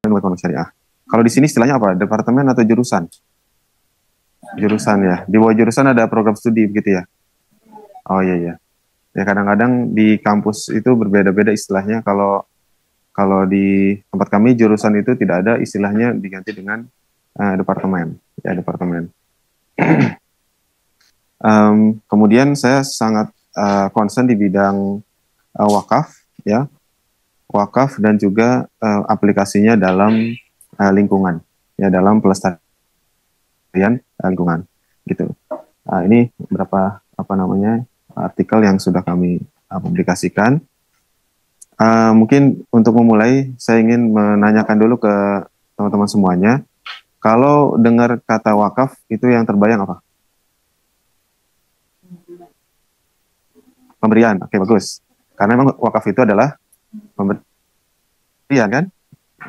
Ekonomi syariah. Kalau di sini istilahnya apa? Departemen atau jurusan? Jurusan ya. Di bawah jurusan ada program studi begitu ya. Oh iya iya. Ya kadang-kadang di kampus itu berbeda-beda istilahnya. Kalau kalau di tempat kami jurusan itu tidak ada istilahnya, diganti dengan departemen. Ya departemen. Kemudian saya sangat concern di bidang wakaf ya. Wakaf dan juga aplikasinya dalam lingkungan ya, dalam pelestarian lingkungan gitu. Ini beberapa apa namanya artikel yang sudah kami publikasikan. Mungkin untuk memulai saya ingin menanyakan dulu ke teman-teman semuanya, kalau dengar kata wakaf itu yang terbayang apa? Pemberian. Oke, bagus. Karena memang wakaf itu adalah pemberian kan,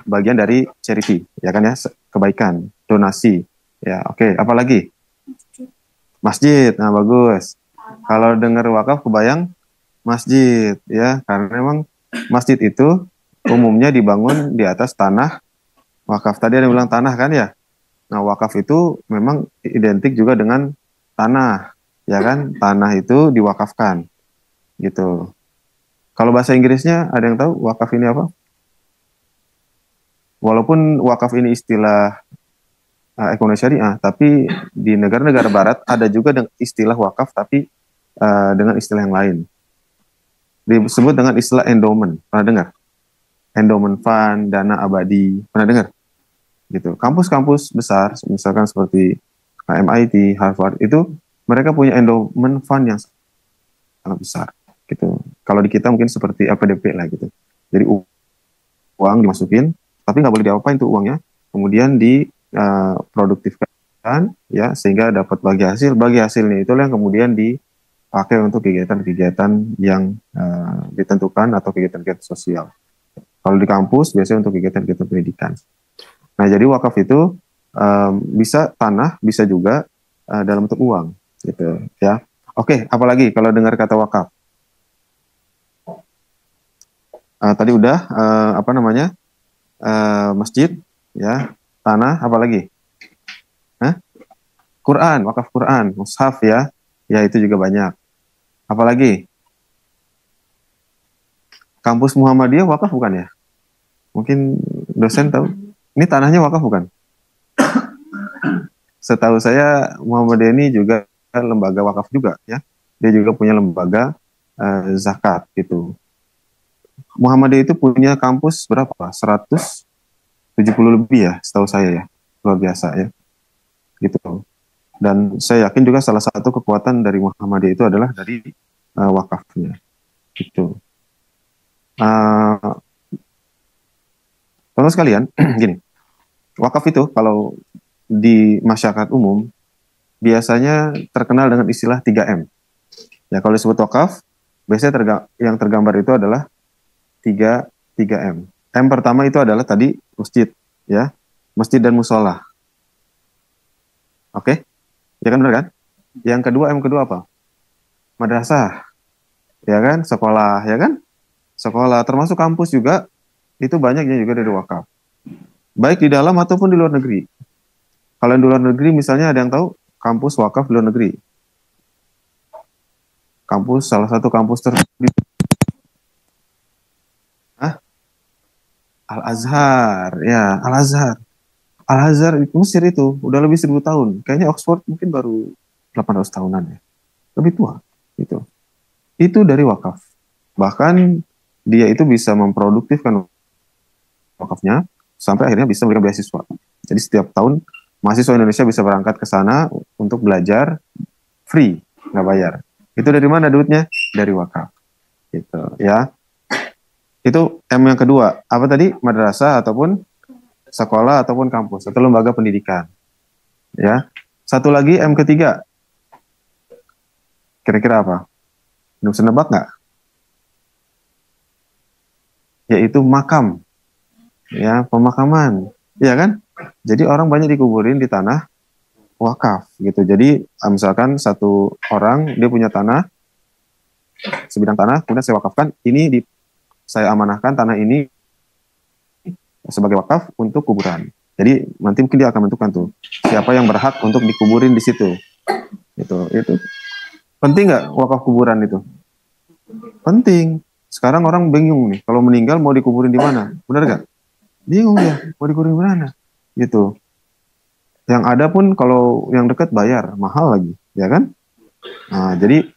bagian dari charity ya kan ya, kebaikan, donasi ya. Oke, apalagi? Masjid. Nah, bagus. Kalau dengar wakaf kebayang masjid ya, karena memang masjid itu umumnya dibangun di atas tanah wakaf. Tadi ada yang bilang tanah kan ya. Nah, wakaf itu memang identik juga dengan tanah ya kan, tanah itu diwakafkan gitu. Kalau bahasa Inggrisnya ada yang tahu wakaf ini apa? Walaupun wakaf ini istilah ekonomi syariah, tapi di negara-negara barat ada juga istilah wakaf, tapi dengan istilah yang lain. Disebut dengan istilah endowment. Pernah dengar? Endowment fund, dana abadi. Pernah dengar? Gitu. Kampus-kampus besar, misalkan seperti MIT, Harvard, itu mereka punya endowment fund yang sangat besar. Gitu. Kalau di kita mungkin seperti LPDP lah gitu. Jadi uang dimasukin, tapi nggak boleh diapain tuh uangnya. Kemudian diproduktifkan ya, sehingga dapat bagi hasilnya itulah yang kemudian dipakai untuk kegiatan-kegiatan yang ditentukan atau kegiatan-kegiatan sosial. Kalau di kampus biasanya untuk kegiatan-kegiatan pendidikan. Nah, jadi wakaf itu bisa tanah, bisa juga dalam bentuk uang gitu ya. Oke, apalagi kalau dengar kata wakaf? Tadi udah apa namanya? Masjid ya, tanah, apalagi? Quran, wakaf Quran, mushaf ya. Ya, itu juga banyak. Apalagi? Kampus Muhammadiyah wakaf bukan ya? Mungkin dosen tahu. Ini tanahnya wakaf bukan? Setahu saya Muhammadiyah ini juga lembaga wakaf juga ya. Dia juga punya lembaga zakat gitu. Muhammadiyah itu punya kampus berapa? 170 lebih ya, setahu saya ya. Luar biasa ya. Gitu. Dan saya yakin juga salah satu kekuatan dari Muhammadiyah itu adalah dari wakafnya. Gitu. Teman sekalian, gini, wakaf itu kalau di masyarakat umum biasanya terkenal dengan istilah 3M. Ya, kalau disebut wakaf, biasanya yang tergambar itu adalah 3M. M pertama itu adalah tadi masjid, ya, masjid dan musola. Oke, ya kan benar kan? Yang kedua, M kedua apa? Madrasah, ya kan? Sekolah, ya kan? Sekolah, termasuk kampus juga, itu banyaknya juga dari wakaf. Baik di dalam ataupun di luar negeri. Kalau di luar negeri misalnya ada yang tahu kampus wakaf di luar negeri. Kampus, salah satu kampus terbaik. Al-Azhar, ya Al-Azhar. Al-Azhar itu Mesir itu udah lebih 1000 tahun. Kayaknya Oxford mungkin baru 800 tahunan ya. Lebih tua gitu. Itu dari wakaf. Bahkan dia itu bisa memproduktifkan wakafnya sampai akhirnya bisa memberikan beasiswa. Jadi setiap tahun mahasiswa Indonesia bisa berangkat ke sana untuk belajar free, nggak bayar. Itu dari mana duitnya? Dari wakaf. Gitu ya. Itu M yang kedua. Apa tadi? Madrasah ataupun sekolah ataupun kampus atau lembaga pendidikan. Ya. Satu lagi M ketiga. Kira-kira apa? Bisa nebak nggak? Yaitu makam. Ya, pemakaman. Iya kan? Jadi orang banyak dikuburin di tanah wakaf gitu. Jadi misalkan satu orang dia punya tanah, sebidang tanah, kemudian saya wakafkan, saya amanahkan tanah ini sebagai wakaf untuk kuburan. Jadi nanti mungkin dia akan menentukan tuh siapa yang berhak untuk dikuburin di situ. Itu penting nggak wakaf kuburan itu? Penting. Sekarang orang bingung nih, kalau meninggal mau dikuburin di mana? Benar nggak? Bingung ya, mau dikuburin di mana? Gitu. Yang ada pun kalau yang dekat bayar, mahal lagi, ya kan? Nah, jadi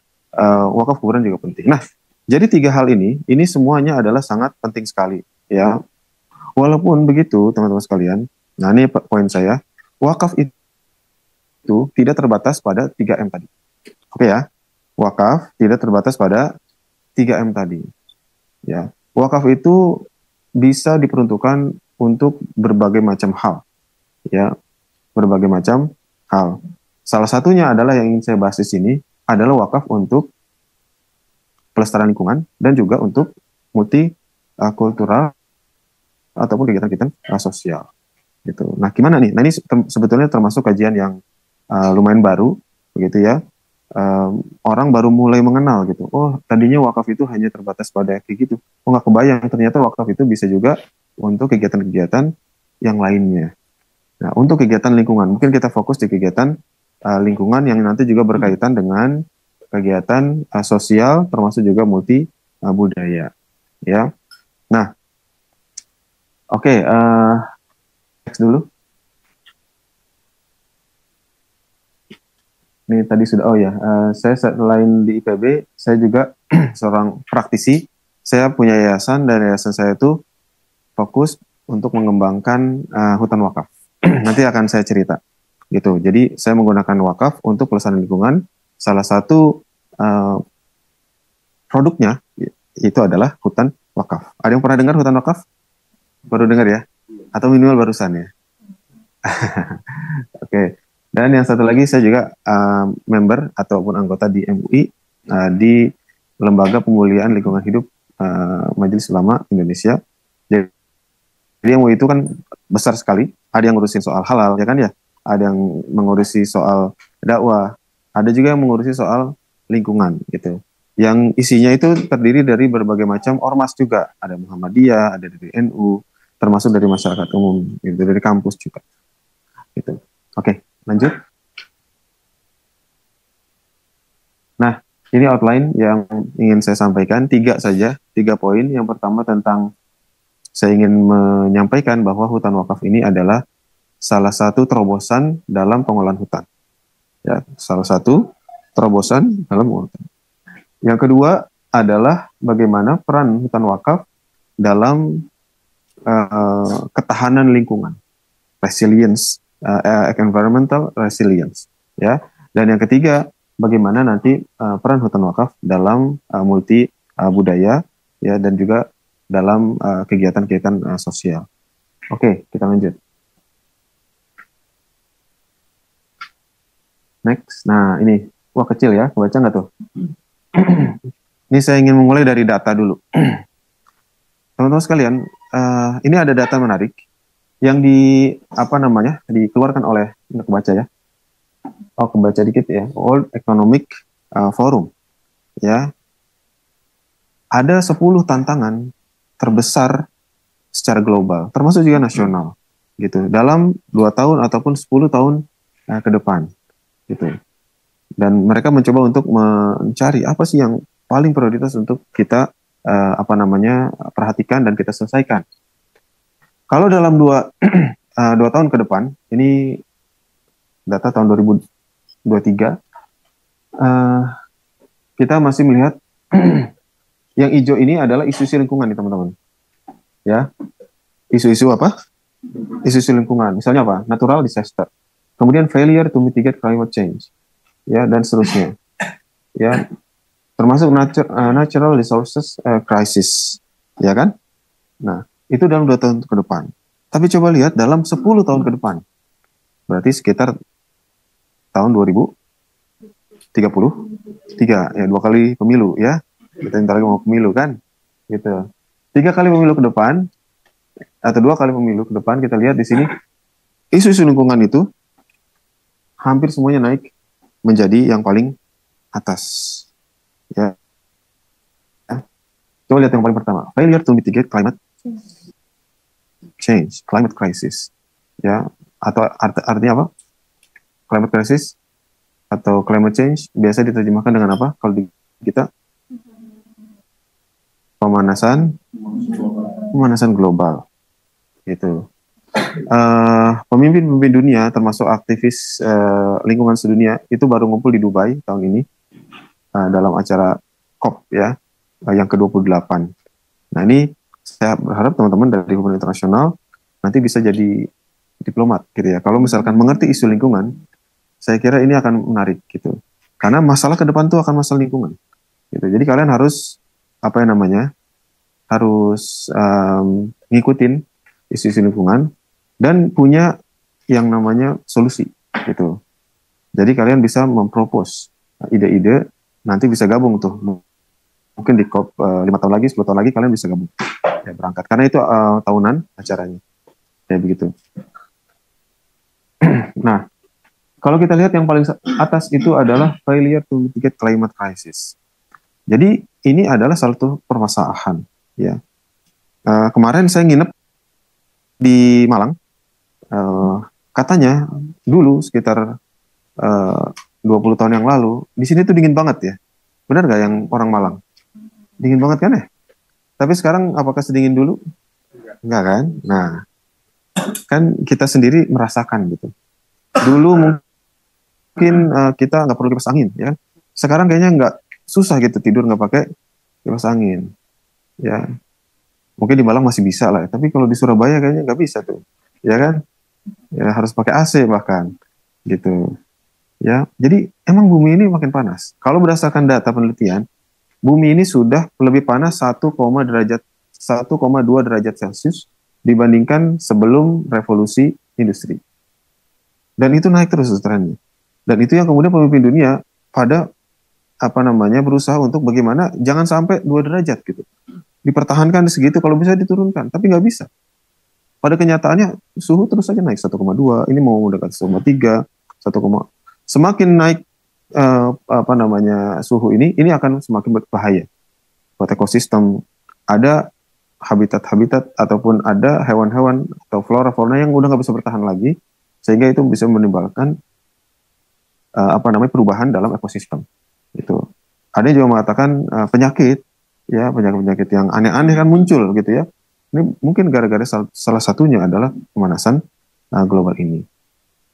wakaf kuburan juga penting. Nah, jadi tiga hal ini semuanya adalah sangat penting sekali, ya. Walaupun begitu, teman-teman sekalian, nah ini poin saya, wakaf itu tidak terbatas pada 3M tadi. Oke ya, wakaf tidak terbatas pada 3M tadi. Ya, wakaf itu bisa diperuntukkan untuk berbagai macam hal, ya, berbagai macam hal. Salah satunya adalah yang ingin saya bahas di sini adalah wakaf untuk pelestarian lingkungan dan juga untuk multi kultural ataupun kegiatan-kegiatan sosial. Gitu. Nah, gimana nih? Nah, ini sebetulnya termasuk kajian yang lumayan baru, begitu ya. Orang baru mulai mengenal gitu. Oh, tadinya wakaf itu hanya terbatas pada kayak gitu. Oh, nggak kebayang ternyata wakaf itu bisa juga untuk kegiatan-kegiatan yang lainnya. Nah, untuk kegiatan lingkungan, mungkin kita fokus di kegiatan lingkungan yang nanti juga berkaitan dengan kegiatan sosial, termasuk juga multi budaya. Ya. Nah, oke, next dulu. Ini tadi sudah, oh ya, saya selain di IPB, saya juga seorang praktisi. Saya punya yayasan dan yayasan saya itu fokus untuk mengembangkan hutan wakaf. Nanti akan saya cerita, gitu. Jadi saya menggunakan wakaf untuk pelestarian lingkungan. Salah satu produknya itu adalah hutan wakaf. Ada yang pernah dengar hutan wakaf? Baru dengar ya? Atau minimal barusan ya? Oke. Dan yang satu lagi saya juga member ataupun anggota di MUI di Lembaga Pemulihan Lingkungan Hidup Majelis Ulama Indonesia. Jadi MUI itu kan besar sekali. Ada yang ngurusin soal halal, ya kan ya? Ada yang mengurusi soal dakwah. Ada juga yang mengurusi soal lingkungan, gitu. Yang isinya itu terdiri dari berbagai macam ormas juga. Ada Muhammadiyah, ada dari NU, termasuk dari masyarakat umum, gitu, dari kampus juga. Gitu. Oke. Lanjut. Nah, ini outline yang ingin saya sampaikan, 3 saja, 3 poin. Yang pertama tentang saya ingin menyampaikan bahwa hutan wakaf ini adalah salah satu terobosan dalam pengolahan hutan. Ya, salah satu terobosan dalam pengolahan hutan. Yang kedua adalah bagaimana peran hutan wakaf dalam ketahanan lingkungan, resilience, environmental resilience, ya. Dan yang ketiga, bagaimana nanti peran hutan wakaf dalam multi budaya, ya, dan juga dalam kegiatan-kegiatan sosial. Oke, kita lanjut. Next. Nah, ini, wah kecil ya, kebaca nggak tuh? Ini saya ingin memulai dari data dulu. Teman-teman sekalian, ini ada data menarik yang dikeluarkan oleh, ini kebaca ya. Oh, kebaca dikit ya. World Economic Forum. Ya. Ada 10 tantangan terbesar secara global, termasuk juga nasional, gitu. Dalam 2 tahun ataupun 10 tahun ke depan, gitu. Dan mereka mencoba untuk mencari apa sih yang paling prioritas untuk kita perhatikan dan kita selesaikan. Kalau dalam 2 tahun ke depan, ini data tahun 2023, kita masih melihat yang hijau ini adalah isu-isu lingkungan nih teman-teman. Ya, isu-isu apa? Isu-isu lingkungan. Misalnya apa? Natural disaster. Kemudian failure to mitigate climate change. Ya, dan seterusnya. Ya, termasuk natural resources crisis. Ya kan? Nah, itu dalam 2 tahun ke depan. Tapi coba lihat dalam 10 tahun ke depan. Berarti sekitar tahun 2033, ya 2 kali pemilu ya. Kita ntar lagi mau pemilu kan? Gitu. 3 kali pemilu ke depan, atau 2 kali pemilu ke depan, kita lihat di sini isu-isu lingkungan itu hampir semuanya naik menjadi yang paling atas. Ya, coba lihat yang paling pertama, failure to mitigate climate change, climate crisis. Ya, atau artinya apa? Climate crisis atau climate change biasa diterjemahkan dengan apa? Kalau di kita pemanasan global. Gitu. Pemimpin-pemimpin dunia termasuk aktivis lingkungan sedunia itu baru ngumpul di Dubai tahun ini dalam acara COP ya yang ke-28. Nah ini saya berharap teman-teman dari hubungan internasional nanti bisa jadi diplomat gitu ya. Kalau misalkan mengerti isu lingkungan, saya kira ini akan menarik gitu. Karena masalah ke depan itu akan masalah lingkungan. Gitu. Jadi kalian harus apa yang namanya harus ngikutin isu-isu lingkungan dan punya yang namanya solusi gitu. Jadi kalian bisa mempropos ide-ide, nanti bisa gabung tuh. Mungkin di COP 5 tahun lagi, 10 tahun lagi kalian bisa gabung ya berangkat. Karena itu tahunan acaranya. Ya begitu. Nah, kalau kita lihat yang paling atas itu adalah failure to mitigate climate crisis. Jadi ini adalah satu permasalahan ya. Kemarin saya nginep di Malang. Katanya dulu sekitar 20 tahun yang lalu di sini tuh dingin banget ya. Benar nggak yang orang Malang? Dingin banget kan ya? Tapi sekarang apakah sedingin dulu? Enggak kan? Nah, kan kita sendiri merasakan gitu. Dulu mungkin kita nggak perlu kipas angin, ya. Sekarang kayaknya nggak susah gitu tidur nggak pakai kipas angin, ya. Mungkin di Malang masih bisa lah, tapi kalau di Surabaya kayaknya nggak bisa tuh, ya kan? Ya harus pakai AC bahkan, gitu. Ya, jadi emang bumi ini makin panas. Kalau berdasarkan data penelitian, bumi ini sudah lebih panas 1,2 derajat Celcius dibandingkan sebelum revolusi industri. Dan itu naik terus trennya. Dan itu yang kemudian pemimpin dunia pada berusaha untuk bagaimana jangan sampai 2 derajat gitu. Dipertahankan segitu kalau bisa diturunkan, tapi nggak bisa. Pada kenyataannya suhu terus saja naik 1,2, ini mau mendekati 1,3, 1, semakin naik suhu ini akan semakin berbahaya buat ekosistem. Ada habitat-habitat ataupun ada hewan-hewan atau flora-fauna yang udah nggak bisa bertahan lagi, sehingga itu bisa menimbulkan perubahan dalam ekosistem. Itu. Ada yang juga mengatakan penyakit yang aneh-aneh kan muncul gitu ya. Ini mungkin gara-gara salah satunya adalah pemanasan global ini,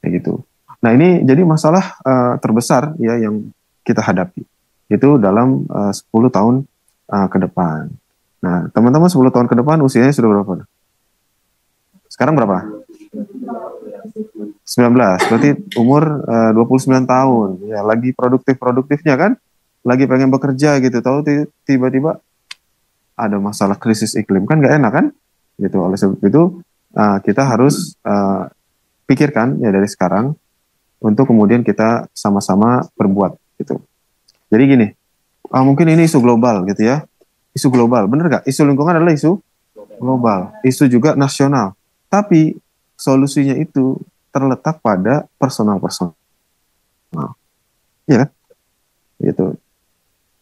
kayak gitu. Nah ini jadi masalah terbesar ya yang kita hadapi itu dalam 10 tahun ke depan. Nah teman-teman 10 tahun ke depan usianya sudah berapa? Sekarang berapa? 19, berarti umur 29 tahun. Ya lagi produktifnya kan? Lagi pengen bekerja gitu, tahu tiba-tiba ada masalah krisis iklim, kan nggak enak kan? Gitu. Oleh sebab itu kita harus pikirkan ya dari sekarang untuk kemudian kita sama-sama berbuat gitu. Jadi gini, mungkin ini isu global gitu ya. Isu global, bener nggak? Isu lingkungan adalah isu global, isu juga nasional. Tapi solusinya itu terletak pada personal. Ya kan? Gitu.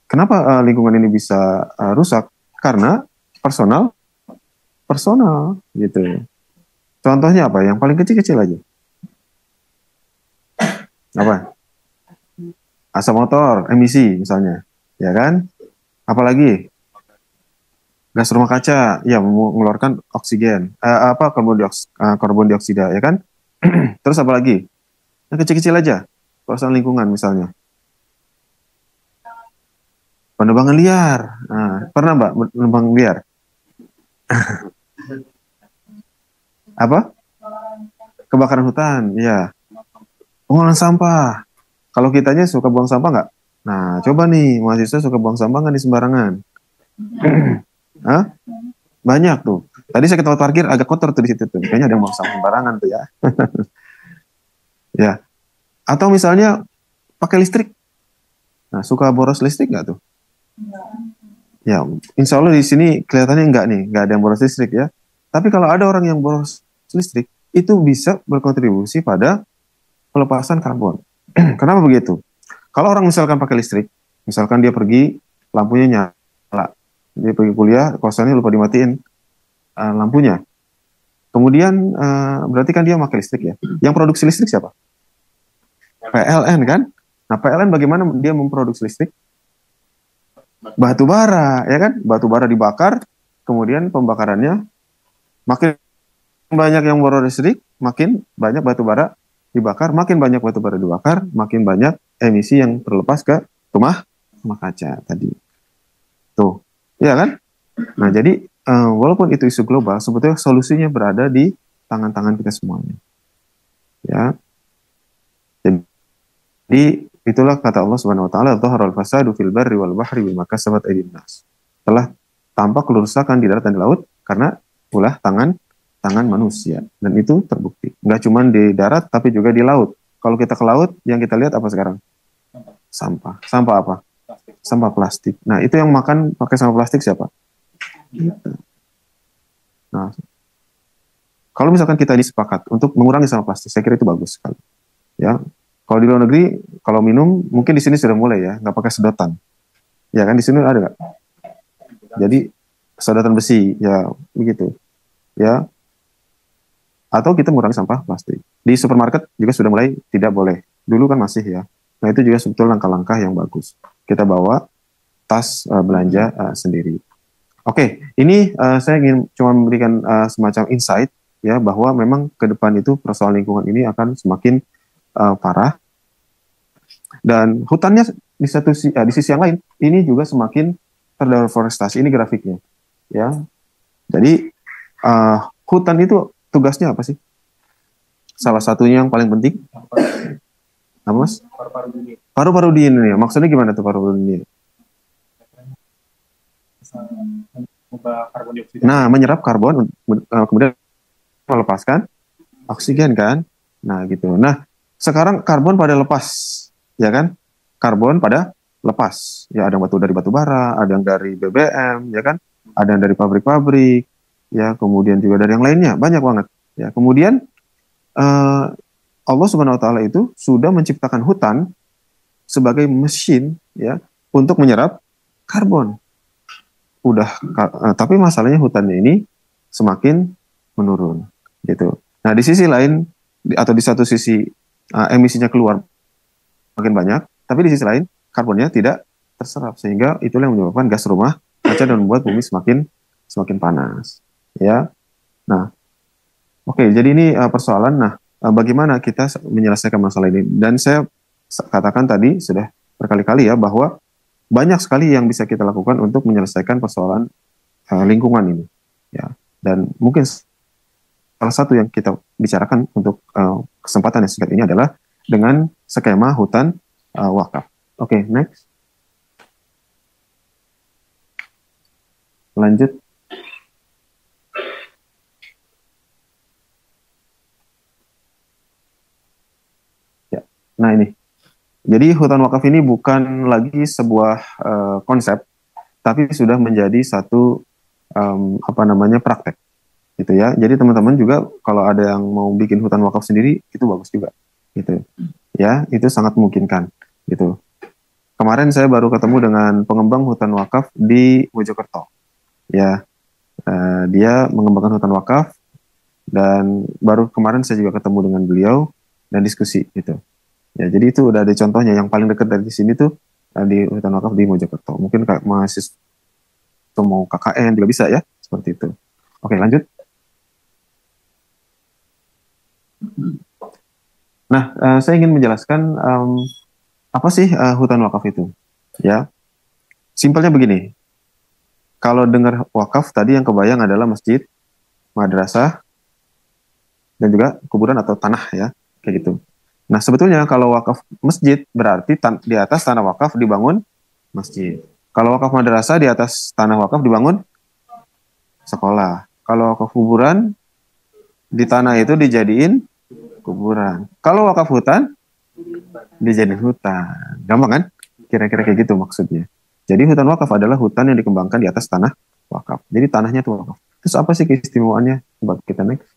Kenapa lingkungan ini bisa rusak? Karena personal gitu. Contohnya apa? Yang paling kecil-kecil aja. Apa? Asap motor, emisi misalnya, ya kan? Apalagi gas rumah kaca, ya mengeluarkan oksigen, karbon dioksida, ya kan? Terus apa lagi? Yang kecil-kecil aja, perusahaan lingkungan misalnya. Penebangan liar, pernah Mbak menebang liar? Apa? Kebakaran hutan, ya. Pengolahan sampah. Kalau kitanya suka buang sampah nggak? Nah, coba nih, mahasiswa suka buang sampah nggak di sembarangan? Hah? Banyak tuh. Tadi saya ke tempat parkir agak kotor tuh di situ tuh. Kayaknya ada yang buang sampah sembarangan tuh ya. Ya. Atau misalnya pakai listrik. Nah, suka boros listrik nggak tuh? Ya, insya Allah di sini kelihatannya nggak ada yang boros listrik ya. Tapi kalau ada orang yang boros listrik, itu bisa berkontribusi pada pelepasan karbon. Kenapa begitu? Kalau orang misalkan pakai listrik, misalkan dia pergi, lampunya nyala, dia pergi kuliah, kosannya lupa dimatiin lampunya. Kemudian berarti kan dia pakai listrik ya. Yang produksi listrik siapa? PLN kan? Nah, PLN bagaimana dia memproduksi listrik? Batu bara, ya kan? Batu bara dibakar, kemudian pembakarannya makin banyak yang boros listrik, makin banyak batu bara dibakar, makin banyak batu bara dibakar, makin banyak emisi yang terlepas ke rumah kaca tadi. Tuh, ya kan? Nah, jadi walaupun itu isu global, sebetulnya solusinya berada di tangan-tangan kita semuanya. Ya. Jadi itulah kata Allah Subhanahu wa taala, "Dhaharal fasadu fil barri wal bahri bima kasabat aydin nas." Telah tampak kerusakan di darat dan di laut karena ulah tangan manusia, dan itu terbukti. Nggak cuma di darat tapi juga di laut. Kalau kita ke laut, yang kita lihat apa sekarang? Sampah. Sampah apa? Sampah plastik. Nah, itu yang makan pakai sampah plastik siapa? Kita. Nah, kalau misalkan kita sepakat untuk mengurangi sampah plastik, saya kira itu bagus sekali. Ya, kalau di luar negeri, kalau minum, mungkin di sini sudah mulai ya, nggak pakai sedotan. Ya kan, di sini ada nggak? Jadi, sedotan besi, ya begitu. Ya, atau kita mengurangi sampah plastik. Di supermarket juga sudah mulai tidak boleh. Dulu kan masih ya. Nah, itu juga sebetulnya langkah-langkah yang bagus. Kita bawa tas belanja sendiri. Oke, ini saya ingin cuma memberikan semacam insight ya, bahwa memang ke depan itu persoalan lingkungan ini akan semakin parah, dan hutannya di sisi yang lain ini juga semakin terdeforestasi. Ini grafiknya ya. Jadi hutan itu tugasnya apa sih? Salah satunya yang paling penting apa, Mas? Paru-paru di Indonesia. Maksudnya gimana tuh paru-paru di Indonesia? Nah, menyerap karbon, kemudian melepaskan oksigen kan? Nah, gitu. Nah, sekarang karbon pada lepas, ya kan? Karbon pada lepas. Ya, ada yang dari batu bara, ada yang dari BBM, ya kan? Ada yang dari pabrik-pabrik, ya, kemudian juga dari yang lainnya, banyak banget. Ya, kemudian Allah Subhanahu wa taala itu sudah menciptakan hutan sebagai mesin ya untuk menyerap karbon. Tapi masalahnya hutannya ini semakin menurun gitu. Nah, di sisi lain atau di satu sisi emisinya keluar makin banyak, tapi di sisi lain karbonnya tidak terserap, sehingga itulah yang menyebabkan gas rumah kaca dan membuat bumi semakin panas ya. Nah, oke, jadi ini persoalan. Nah, bagaimana kita menyelesaikan masalah ini? Dan saya katakan tadi sudah berkali-kali ya, bahwa banyak sekali yang bisa kita lakukan untuk menyelesaikan persoalan lingkungan ini. Ya, dan mungkin salah satu yang kita bicarakan untuk kesempatan yang singkat ini adalah dengan skema hutan wakaf. Oke, next. Lanjut. Ya, nah ini. Jadi hutan wakaf ini bukan lagi sebuah konsep, tapi sudah menjadi satu praktek, gitu ya. Jadi teman-teman juga kalau ada yang mau bikin hutan wakaf sendiri, itu bagus juga, gitu. Ya, itu sangat memungkinkan, gitu. Kemarin saya baru ketemu dengan pengembang hutan wakaf di Mojokerto, ya. Dia mengembangkan hutan wakaf, dan baru kemarin saya juga ketemu dengan beliau dan diskusi, gitu. Ya, jadi itu udah ada contohnya. Yang paling dekat dari sini tuh di hutan wakaf di Mojokerto. Mungkin mahasiswa mau KKN juga bisa ya, seperti itu. Oke, lanjut. Nah, saya ingin menjelaskan apa sih hutan wakaf itu. Ya, simpelnya begini. Kalau dengar wakaf tadi yang kebayang adalah masjid, madrasah, dan juga kuburan atau tanah ya, kayak gitu. Nah, sebetulnya kalau wakaf masjid berarti di atas tanah wakaf dibangun masjid. Kalau wakaf madrasah di atas tanah wakaf dibangun sekolah. Kalau wakaf kuburan di tanah itu dijadiin kuburan. Kalau wakaf hutan dijadiin hutan. Gampang kan? Kira-kira kayak gitu maksudnya. Jadi hutan wakaf adalah hutan yang dikembangkan di atas tanah wakaf. Jadi tanahnya itu wakaf. Terus apa sih keistimewaannya? Coba kita next.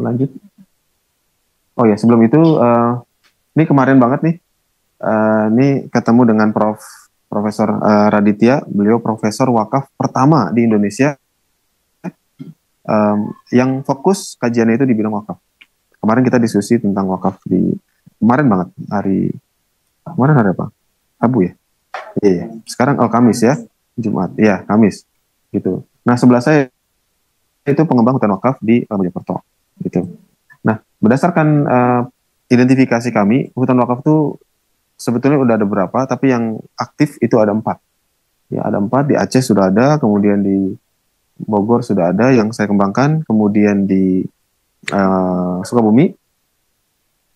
lanjut. Oh ya, sebelum itu, ini kemarin banget nih, ini ketemu dengan Profesor Raditya, beliau Profesor Wakaf pertama di Indonesia yang fokus kajiannya itu di bidang wakaf. Kemarin kita diskusi tentang wakaf kemarin banget, kemarin hari apa? Rabu ya? Iya. Sekarang Kamis ya, Jumat. Iya, Kamis. Gitu. Nah, sebelah saya itu pengembang hutan wakaf di Mojokerto. Gitu. Nah, berdasarkan identifikasi kami, hutan wakaf itu sebetulnya udah ada berapa, tapi yang aktif itu ada 4. Ya, ada 4, di Aceh sudah ada, kemudian di Bogor sudah ada yang saya kembangkan, kemudian di Sukabumi,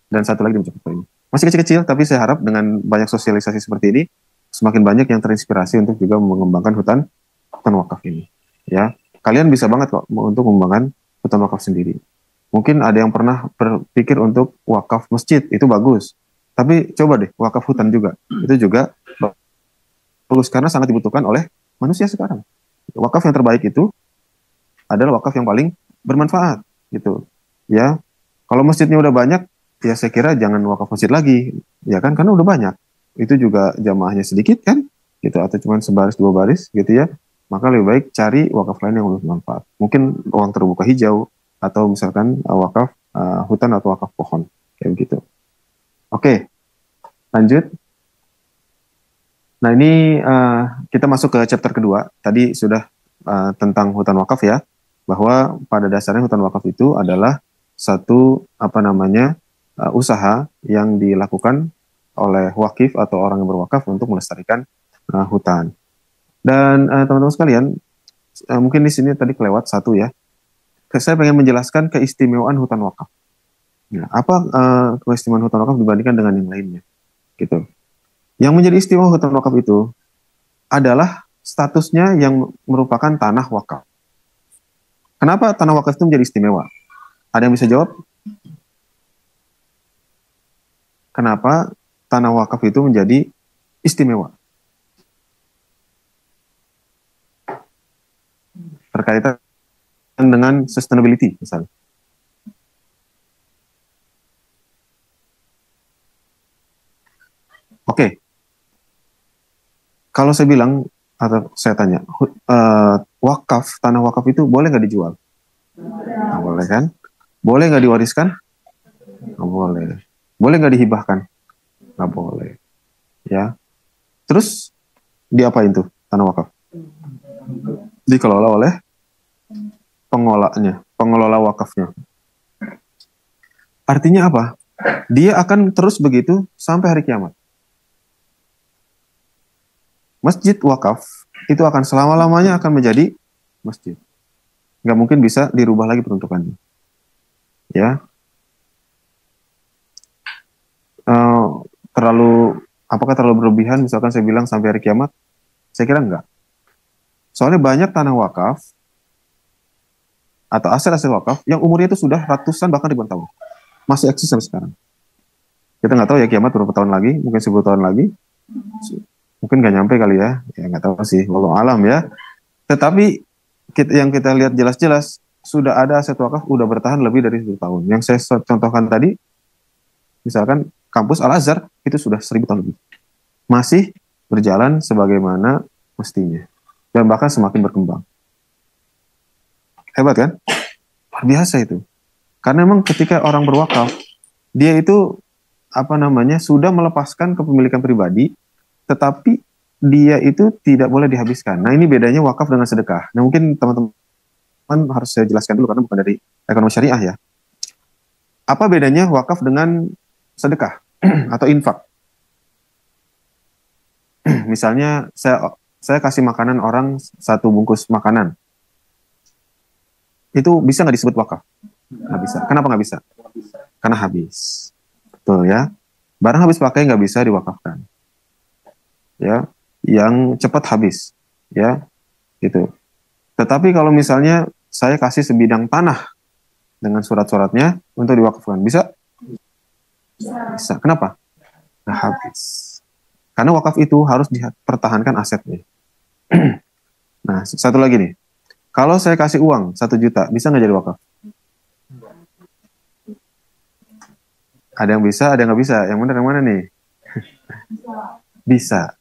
dan satu lagi di Mojokerto ini. Masih kecil-kecil, tapi saya harap dengan banyak sosialisasi seperti ini, semakin banyak yang terinspirasi untuk juga mengembangkan hutan wakaf ini. Ya, kalian bisa banget kok untuk mengembangkan hutan wakaf sendiri. Mungkin ada yang pernah berpikir untuk wakaf masjid, itu bagus. Tapi coba deh, wakaf hutan juga. Itu juga bagus, karena sangat dibutuhkan oleh manusia sekarang. Wakaf yang terbaik itu adalah wakaf yang paling bermanfaat. Gitu. Ya, kalau masjidnya udah banyak, ya saya kira jangan wakaf masjid lagi. Ya kan, karena udah banyak. Itu juga jamaahnya sedikit kan, gitu, atau cuma sebaris 2 baris, gitu ya. Maka lebih baik cari wakaf lain yang lebih bermanfaat. Mungkin ruang terbuka hijau, atau misalkan wakaf hutan atau wakaf pohon, kayak begitu. Oke, lanjut. Nah, ini kita masuk ke chapter kedua. Tadi sudah tentang hutan wakaf ya, bahwa pada dasarnya hutan wakaf itu adalah satu usaha yang dilakukan oleh wakif atau orang yang berwakaf untuk melestarikan hutan. Dan teman-teman sekalian, mungkin di sini tadi kelewat satu ya. Saya pengen menjelaskan keistimewaan hutan wakaf. Nah, apa keistimewaan hutan wakaf dibandingkan dengan yang lainnya? Gitu. Yang menjadi istimewa hutan wakaf itu adalah statusnya yang merupakan tanah wakaf. Kenapa tanah wakaf itu menjadi istimewa? Ada yang bisa jawab? Kenapa tanah wakaf itu menjadi istimewa? Berkaitan dengan sustainability misalnya. Oke. Kalau saya bilang atau saya tanya, tanah wakaf itu boleh nggak dijual? Nggak boleh kan? Boleh nggak diwariskan? Nggak boleh. Boleh nggak dihibahkan? Nggak boleh. Ya. Terus diapain tuh tanah wakaf? Dikelola oleh pengelola wakafnya. Artinya apa? Dia akan terus begitu sampai hari kiamat. Masjid wakaf itu akan selama-lamanya akan menjadi masjid. Nggak mungkin bisa dirubah lagi peruntukannya. Ya. Apakah terlalu berlebihan misalkan saya bilang sampai hari kiamat? Saya kira enggak. Soalnya banyak tanah wakaf atau aset-aset wakaf yang umurnya itu sudah ratusan bahkan ribuan tahun. Masih eksis sampai sekarang. Kita nggak tahu ya kiamat berapa tahun lagi, mungkin 10 tahun lagi. Mungkin nggak nyampe kali ya. Ya nggak tahu sih, wallahu alam ya. Tetapi yang kita lihat jelas-jelas sudah ada aset wakaf udah bertahan lebih dari 10 tahun. Yang saya contohkan tadi, misalkan kampus Al-Azhar itu sudah 1000 tahun lebih. Masih berjalan sebagaimana mestinya. Dan bahkan semakin berkembang. Hebat kan? Luar biasa itu. Karena memang ketika orang berwakaf, dia itu sudah melepaskan kepemilikan pribadi, tetapi dia itu tidak boleh dihabiskan. Nah, ini bedanya wakaf dengan sedekah. Nah, mungkin teman-teman harus saya jelaskan dulu karena bukan dari ekonomi syariah ya. Apa bedanya wakaf dengan sedekah atau infak? Misalnya saya kasih makanan orang 1 bungkus makanan. Itu bisa nggak disebut wakaf? Nggak bisa. Kenapa nggak bisa? Karena habis. Betul ya. Barang habis pakai nggak bisa diwakafkan. Ya, yang cepat habis. Ya, gitu. Tetapi kalau misalnya saya kasih sebidang tanah dengan surat-suratnya untuk diwakafkan, bisa? Bisa. Kenapa? Nggak habis. Karena wakaf itu harus dipertahankan asetnya. Nah, satu lagi nih. Kalau saya kasih uang 1 juta, bisa nggak jadi wakaf? Ada yang bisa, ada yang nggak bisa. Yang benar yang mana nih? Bisa.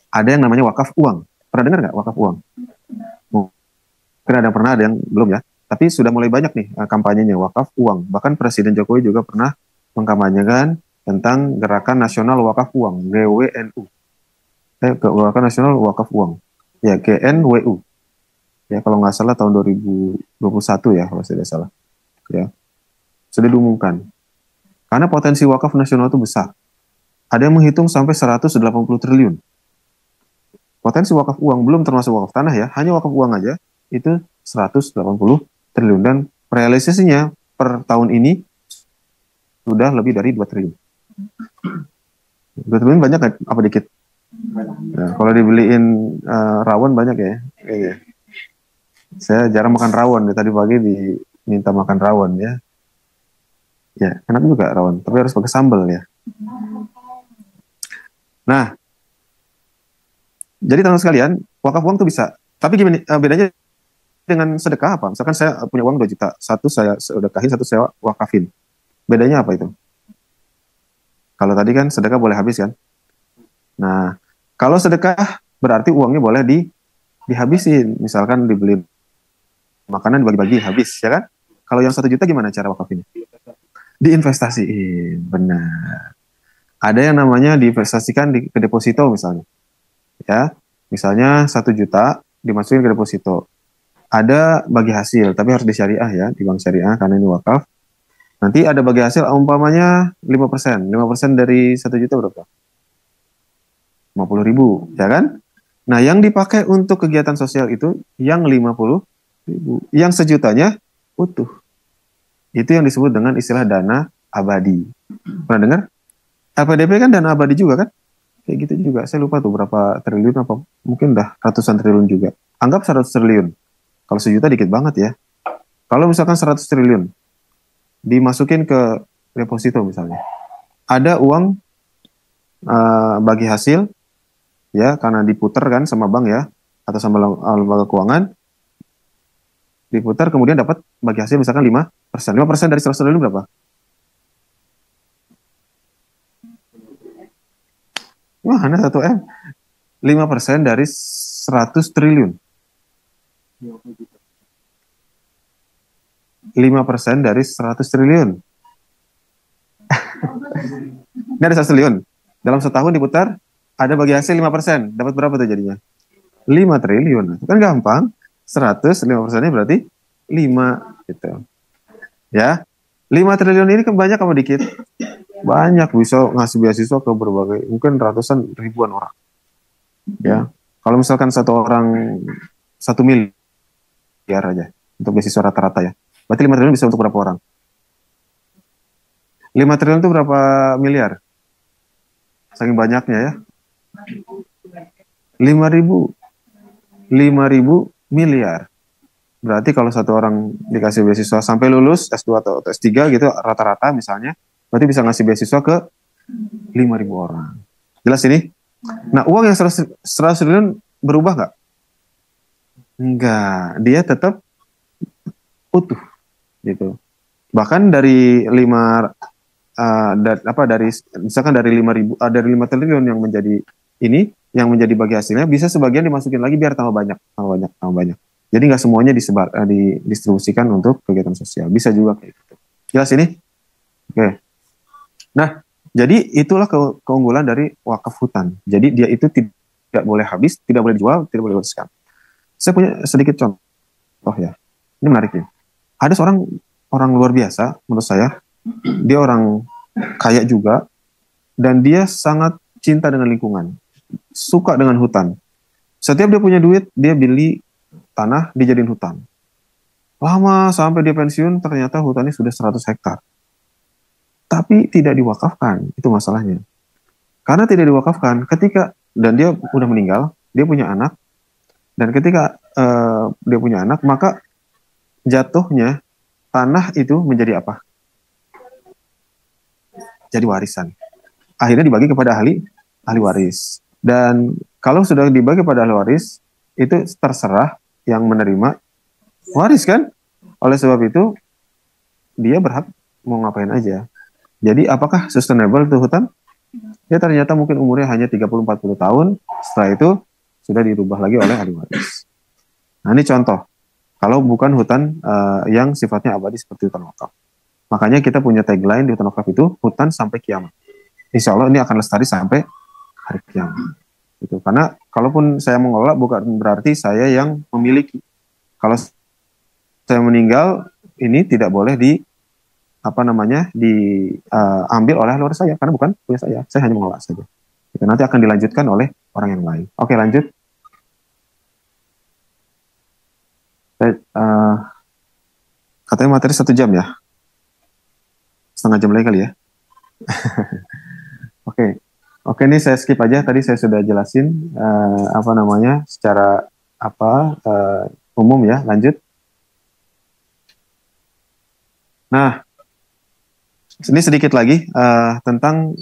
Ada yang namanya wakaf uang. Pernah dengar nggak wakaf uang? Mungkin ada yang pernah, ada yang belum ya. Tapi sudah mulai banyak nih kampanyenya wakaf uang. Bahkan Presiden Jokowi juga pernah mengkampanyekan tentang Gerakan Nasional Wakaf Uang, GWNU. Gerakan Nasional Wakaf Uang. Ya, GNWU. Ya, kalau nggak salah tahun 2021 ya, kalau tidak salah. Ya, sudah diumumkan. Karena potensi wakaf nasional itu besar. Ada yang menghitung sampai 180 triliun. Potensi wakaf uang, belum termasuk wakaf tanah ya, hanya wakaf uang aja, itu 180 triliun. Dan realisasinya per tahun ini sudah lebih dari 2 triliun. 2 triliun banyak apa dikit? Nah, kalau dibeliin rawon banyak ya. Kayaknya. Saya jarang makan rawon, tadi pagi diminta makan rawon ya. Ya, enak juga rawon, tapi harus pakai sambal ya. Nah, jadi teman-teman sekalian, wakaf uang tuh bisa. Tapi gimana bedanya dengan sedekah apa? Misalkan saya punya uang 2 juta, satu saya sedekahin, satu saya wakafin. Bedanya apa itu? Kalau tadi kan sedekah boleh habis kan? Nah, kalau sedekah berarti uangnya boleh dihabisin. Misalkan dibeli makanan dibagi-bagi habis, ya kan? Kalau yang 1 juta gimana cara wakafinnya? Diinvestasiin, benar. Ada yang namanya diinvestasikan ke deposito misalnya. Ya, misalnya 1 juta dimasukin ke deposito. Ada bagi hasil, tapi harus di syariah ya, di bank syariah karena ini wakaf. Nanti ada bagi hasil umpamanya 5%. 5% dari 1 juta berapa? 50.000, ya kan? Nah, yang dipakai untuk kegiatan sosial itu yang 50.000. Yang sejutanya utuh. Itu yang disebut dengan istilah dana abadi. Pernah dengar? LPDP kan dana abadi juga kan? Kayak gitu juga. Saya lupa tuh berapa triliun apa. Mungkin udah ratusan triliun juga. Anggap 100 triliun. Kalau sejuta dikit banget ya. Kalau misalkan 100 triliun. Dimasukin ke deposito misalnya. Ada uang bagi hasil. Ya, karena diputar kan sama bank ya. Atau sama lembaga keuangan. Diputar kemudian dapat bagi hasil misalkan 5%. 5% dari 100 triliun berapa? Mana 1 M? 5% dari 100 triliun. 5% dari 100 triliun. Ini ada 100 triliun. Dalam setahun diputar, ada bagi hasil 5%. Dapat berapa tuh jadinya? 5 triliun. Itu kan gampang. 100, 5%-nya berarti 5 gitu. Ya. 5 triliun ini kan banyak apa dikit? Banyak, bisa ngasih beasiswa ke berbagai, mungkin ratusan ribuan orang. Ya. Kalau misalkan satu orang 1 miliar aja untuk beasiswa rata-rata ya. Berarti 5 triliun bisa untuk berapa orang? 5 triliun itu berapa miliar? Saking banyaknya ya. 5.000 miliar. Berarti kalau satu orang dikasih beasiswa sampai lulus S2 atau S3 gitu rata-rata misalnya, berarti bisa ngasih beasiswa ke 5.000 orang. Jelas ini? Nah, uang yang 100 triliun berubah nggak? Enggak, dia tetap utuh gitu. Bahkan dari 5 dari misalkan dari 5.000 dari 5 triliun yang menjadi ini yang menjadi bagi hasilnya bisa sebagian dimasukin lagi biar tambah banyak. Jadi nggak semuanya didistribusikan untuk kegiatan sosial. Bisa juga kayak gitu. Jelas ini? Oke. Nah, jadi itulah keunggulan dari wakaf hutan. Jadi dia itu tidak boleh habis, tidak boleh dijual, tidak boleh diluluskan. Saya punya sedikit contoh ya. Ini menarik ya. Ada seorang orang luar biasa menurut saya. Dia orang kaya juga dan dia sangat cinta dengan lingkungan. Suka dengan hutan. Setiap dia punya duit, dia beli tanah dijadiin hutan. Lama sampai dia pensiun ternyata hutannya sudah 100 hektar. Tapi tidak diwakafkan, itu masalahnya. Karena tidak diwakafkan, dan dia udah meninggal, dia punya anak, dan ketika dia punya anak, maka jatuhnya tanah itu menjadi apa? Jadi warisan. Akhirnya dibagi kepada ahli waris. Dan kalau sudah dibagi kepada ahli waris, itu terserah yang menerima waris kan? Oleh sebab itu, dia berhak mau ngapain aja. Jadi apakah sustainable itu hutan? Ya ternyata mungkin umurnya hanya 30-40 tahun, setelah itu sudah dirubah lagi oleh ahli waris. Nah ini contoh, kalau bukan hutan yang sifatnya abadi seperti hutan wakaf. Makanya kita punya tagline di hutan wakaf itu, hutan sampai kiamat. Insya Allah ini akan lestari sampai hari kiamat. Gitu. Karena kalaupun saya mengelola bukan berarti saya yang memiliki. Kalau saya meninggal, ini tidak boleh diambil oleh luar saya karena bukan punya saya hanya mengelola saja. Itu nanti akan dilanjutkan oleh orang yang lain. Oke, lanjut. Katanya materi 1 jam ya, setengah jam lagi kali ya. Oke, ini saya skip aja. Tadi saya sudah jelasin secara umum ya. Lanjut. Nah, ini sedikit lagi tentang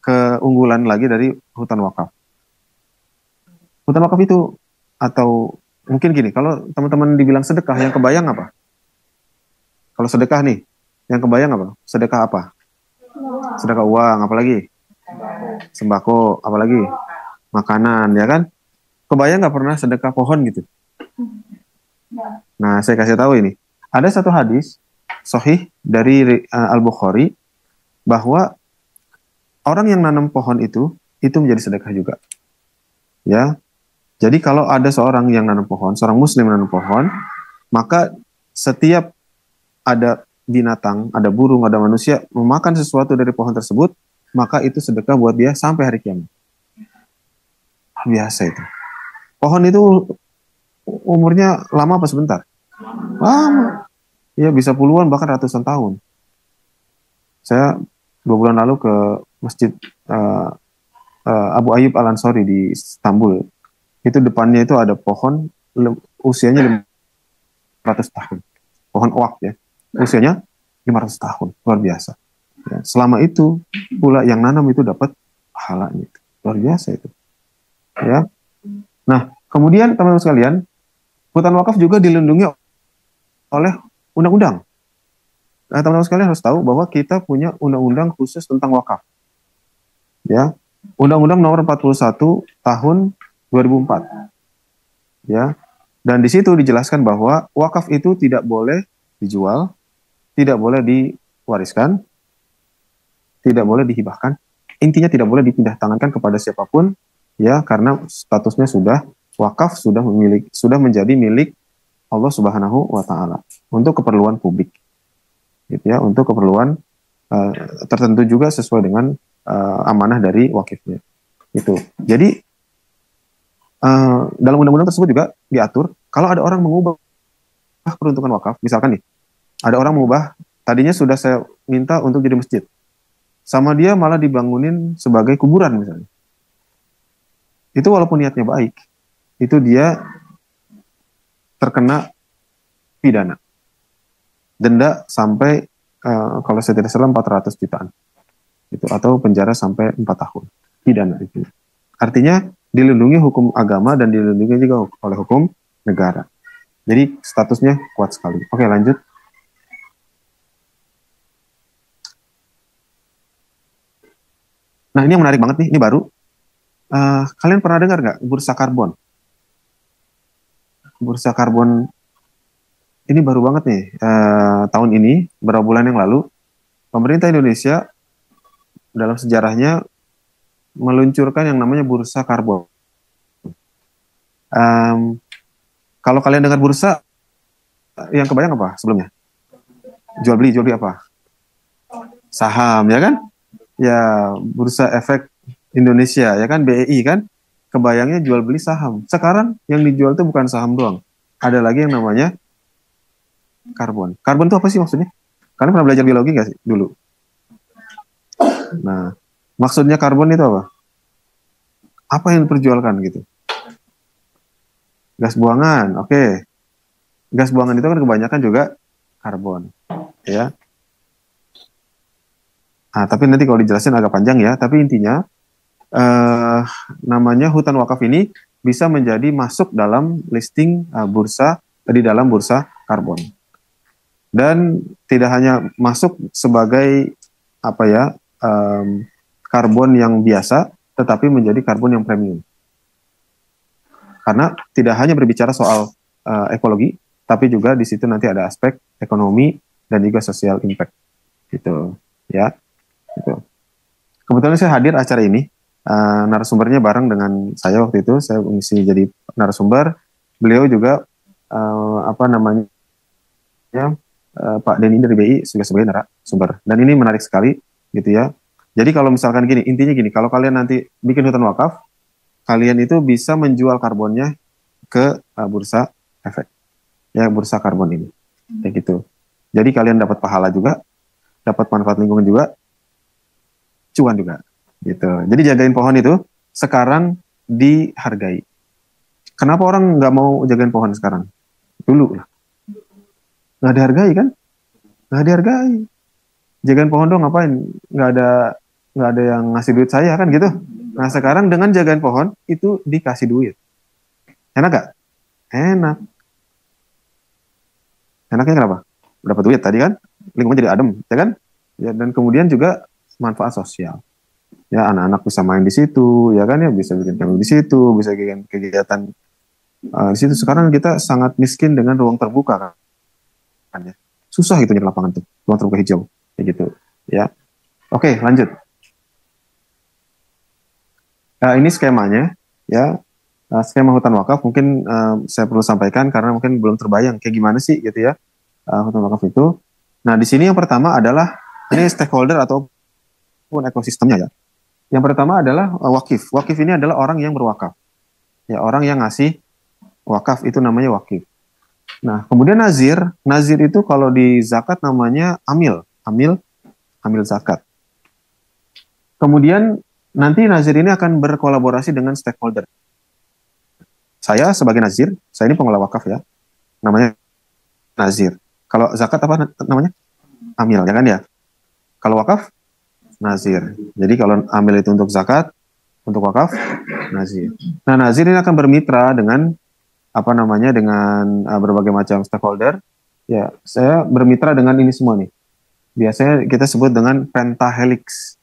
keunggulan lagi dari hutan wakaf. Hutan wakaf itu, atau mungkin gini, kalau teman-teman dibilang sedekah, yang kebayang apa? Kalau sedekah nih, yang kebayang apa? Sedekah apa? Sedekah uang, apalagi? Sembako, apalagi? Makanan, ya kan? Kebayang nggak pernah sedekah pohon gitu? Nah, saya kasih tahu ini. Ada satu hadis sahih dari Al-Bukhari bahwa orang yang nanam pohon itu menjadi sedekah juga. Ya. Jadi kalau ada seorang yang nanam pohon, seorang muslim nanam pohon, maka setiap ada binatang, ada burung, ada manusia memakan sesuatu dari pohon tersebut, maka itu sedekah buat dia sampai hari kiamat. Biasa itu. Pohon itu umurnya lama apa sebentar? Lama. Ya bisa puluhan bahkan ratusan tahun. Saya 2 bulan lalu ke Masjid Abu Ayyub Al-Ansori di Istanbul. Itu depannya itu ada pohon usianya 500 tahun. Pohon oak ya. Usianya 500 tahun. Luar biasa. Ya, selama itu pula yang nanam itu dapat pahalanya. Luar biasa itu. Ya. Nah, kemudian teman-teman sekalian, hutan wakaf juga dilindungi oleh undang-undang. Nah, teman-teman sekalian harus tahu bahwa kita punya undang-undang khusus tentang wakaf. Ya. Undang-Undang Nomor 41 Tahun 2004. Ya. Dan di situ dijelaskan bahwa wakaf itu tidak boleh dijual, tidak boleh diwariskan, tidak boleh dihibahkan. Intinya tidak boleh dipindah tangankan kepada siapapun, ya, karena statusnya sudah wakaf, sudah menjadi milik Allah Subhanahu wa taala untuk keperluan publik. Gitu ya, untuk keperluan tertentu juga sesuai dengan amanah dari wakifnya. Itu. Jadi dalam undang-undang tersebut juga diatur kalau ada orang mengubah peruntukan wakaf, misalkan nih, ada orang mengubah, tadinya sudah saya minta untuk jadi masjid, sama dia malah dibangunin sebagai kuburan misalnya. Itu walaupun niatnya baik, itu dia terkena pidana. Denda sampai kalau saya tidak salah 400 jutaan. Itu, atau penjara sampai 4 tahun. Pidana itu. Artinya dilindungi hukum agama dan dilindungi juga oleh hukum negara. Jadi statusnya kuat sekali. Oke, lanjut. Nah, ini yang menarik banget nih, ini baru. Kalian pernah dengar nggak bursa karbon? Bursa karbon ini baru banget nih, tahun ini, beberapa bulan yang lalu, pemerintah Indonesia dalam sejarahnya meluncurkan yang namanya bursa karbon. Kalau kalian dengar bursa, yang kebayang apa sebelumnya? Jual beli apa? Saham, ya kan? Ya, Bursa Efek Indonesia, ya kan, BEI kan? Kebayangnya jual beli saham. Sekarang yang dijual itu bukan saham doang. Ada lagi yang namanya karbon. Karbon itu apa sih maksudnya? Kalian pernah belajar biologi nggak sih dulu? Nah, maksudnya karbon itu apa? Apa yang diperjualkan gitu? Gas buangan, oke. Gas buangan itu kan kebanyakan juga karbon, ya. Nah, tapi nanti kalau dijelasin agak panjang ya. Tapi intinya, namanya hutan wakaf ini bisa menjadi masuk dalam listing bursa, di dalam bursa karbon. Dan tidak hanya masuk sebagai apa ya, karbon yang biasa, tetapi menjadi karbon yang premium. Karena tidak hanya berbicara soal ekologi, tapi juga di situ nanti ada aspek ekonomi dan juga social impact, gitu ya. Gitu. Kebetulan saya hadir acara ini, narasumbernya bareng dengan saya waktu itu, saya mengisi jadi narasumber. Beliau juga apa namanya, Pak Denny dari BI juga sebagai narasumber. Dan ini menarik sekali, gitu ya. Jadi kalau misalkan gini, intinya gini, kalau kalian nanti bikin hutan wakaf, kalian itu bisa menjual karbonnya ke bursa efek, ya bursa karbon ini, kayak gitu. Jadi kalian dapat pahala juga, dapat manfaat lingkungan juga, cuan juga, gitu. Jadi jagain pohon itu sekarang dihargai. Kenapa orang nggak mau jagain pohon sekarang? Dulu lah, nggak dihargai kan? Nggak dihargai. Jagain pohon dong, ngapain? Nggak ada yang ngasih duit saya kan gitu. Nah sekarang dengan jagain pohon itu dikasih duit. Enak gak? Enak. Enaknya kenapa? Dapat duit tadi kan, lingkungan jadi adem, ya kan? Ya, dan kemudian juga manfaat sosial. Ya anak-anak bisa main di situ, ya kan ya, bisa bikin film di situ, bisa bikin kegiatan di situ. Sekarang kita sangat miskin dengan ruang terbuka kan ya. Susah gitu nyari lapangan tuh, ruang terbuka hijau, kayak gitu. Ya. Oke, lanjut. Ini skemanya, ya. Skema hutan wakaf mungkin saya perlu sampaikan karena mungkin belum terbayang kayak gimana sih gitu ya hutan wakaf itu. Nah di sini yang pertama adalah ini stakeholder ataupun ekosistemnya ya. Yang pertama adalah wakif. Wakif ini adalah orang yang berwakaf, ya orang yang ngasih wakaf itu namanya wakif. Nah kemudian nazir, nazir itu kalau di zakat namanya amil, amil zakat. Kemudian nanti nazir ini akan berkolaborasi dengan stakeholder. Saya sebagai nazir, saya ini pengelola wakaf ya, namanya nazir. Kalau zakat apa namanya? Amil, ya kan ya? Kalau wakaf, nazir. Jadi kalau amil itu untuk zakat, untuk wakaf, nazir. Nah, nazir ini akan bermitra dengan apa namanya? Dengan berbagai macam stakeholder. Ya, saya bermitra dengan ini semua nih. Biasanya kita sebut dengan pentahelix.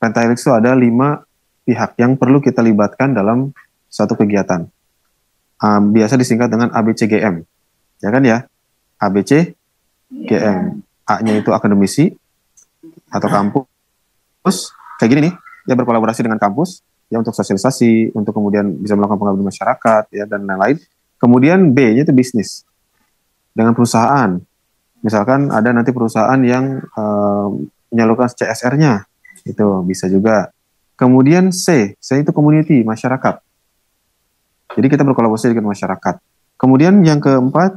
Pentahelix itu ada 5 pihak yang perlu kita libatkan dalam satu kegiatan. Biasa disingkat dengan ABCGM, ya kan ya? ABCGM. A-nya itu akademisi atau kampus, kayak gini nih, ya berkolaborasi dengan kampus, ya untuk sosialisasi, untuk kemudian bisa melakukan pengabdian masyarakat, ya dan lain-lain. Kemudian B-nya itu bisnis, dengan perusahaan. Misalkan ada nanti perusahaan yang menyalurkan CSR-nya, itu bisa juga. Kemudian C itu community, masyarakat. Jadi kita berkolaborasi dengan masyarakat. Kemudian yang keempat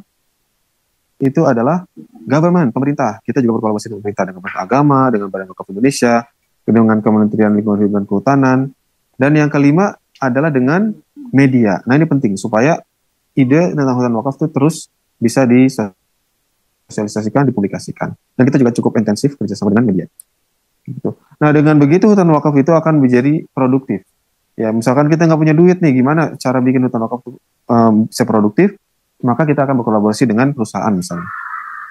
itu adalah government, pemerintah. Kita juga berkolaborasi dengan pemerintah, dengan pemerintah agama, dengan Badan Wakaf Indonesia, dengan Kementerian Lingkungan Hidup dan Kehutanan. Dan yang kelima adalah dengan media. Nah ini penting supaya ide tentang hutan wakaf itu terus bisa disosialisasikan, dipublikasikan. Dan kita juga cukup intensif kerjasama dengan media. Gitu. Nah dengan begitu hutan wakaf itu akan menjadi produktif. Ya, misalkan kita nggak punya duit nih, gimana cara bikin hutan wakaf bisa produktif? Maka kita akan berkolaborasi dengan perusahaan misalnya.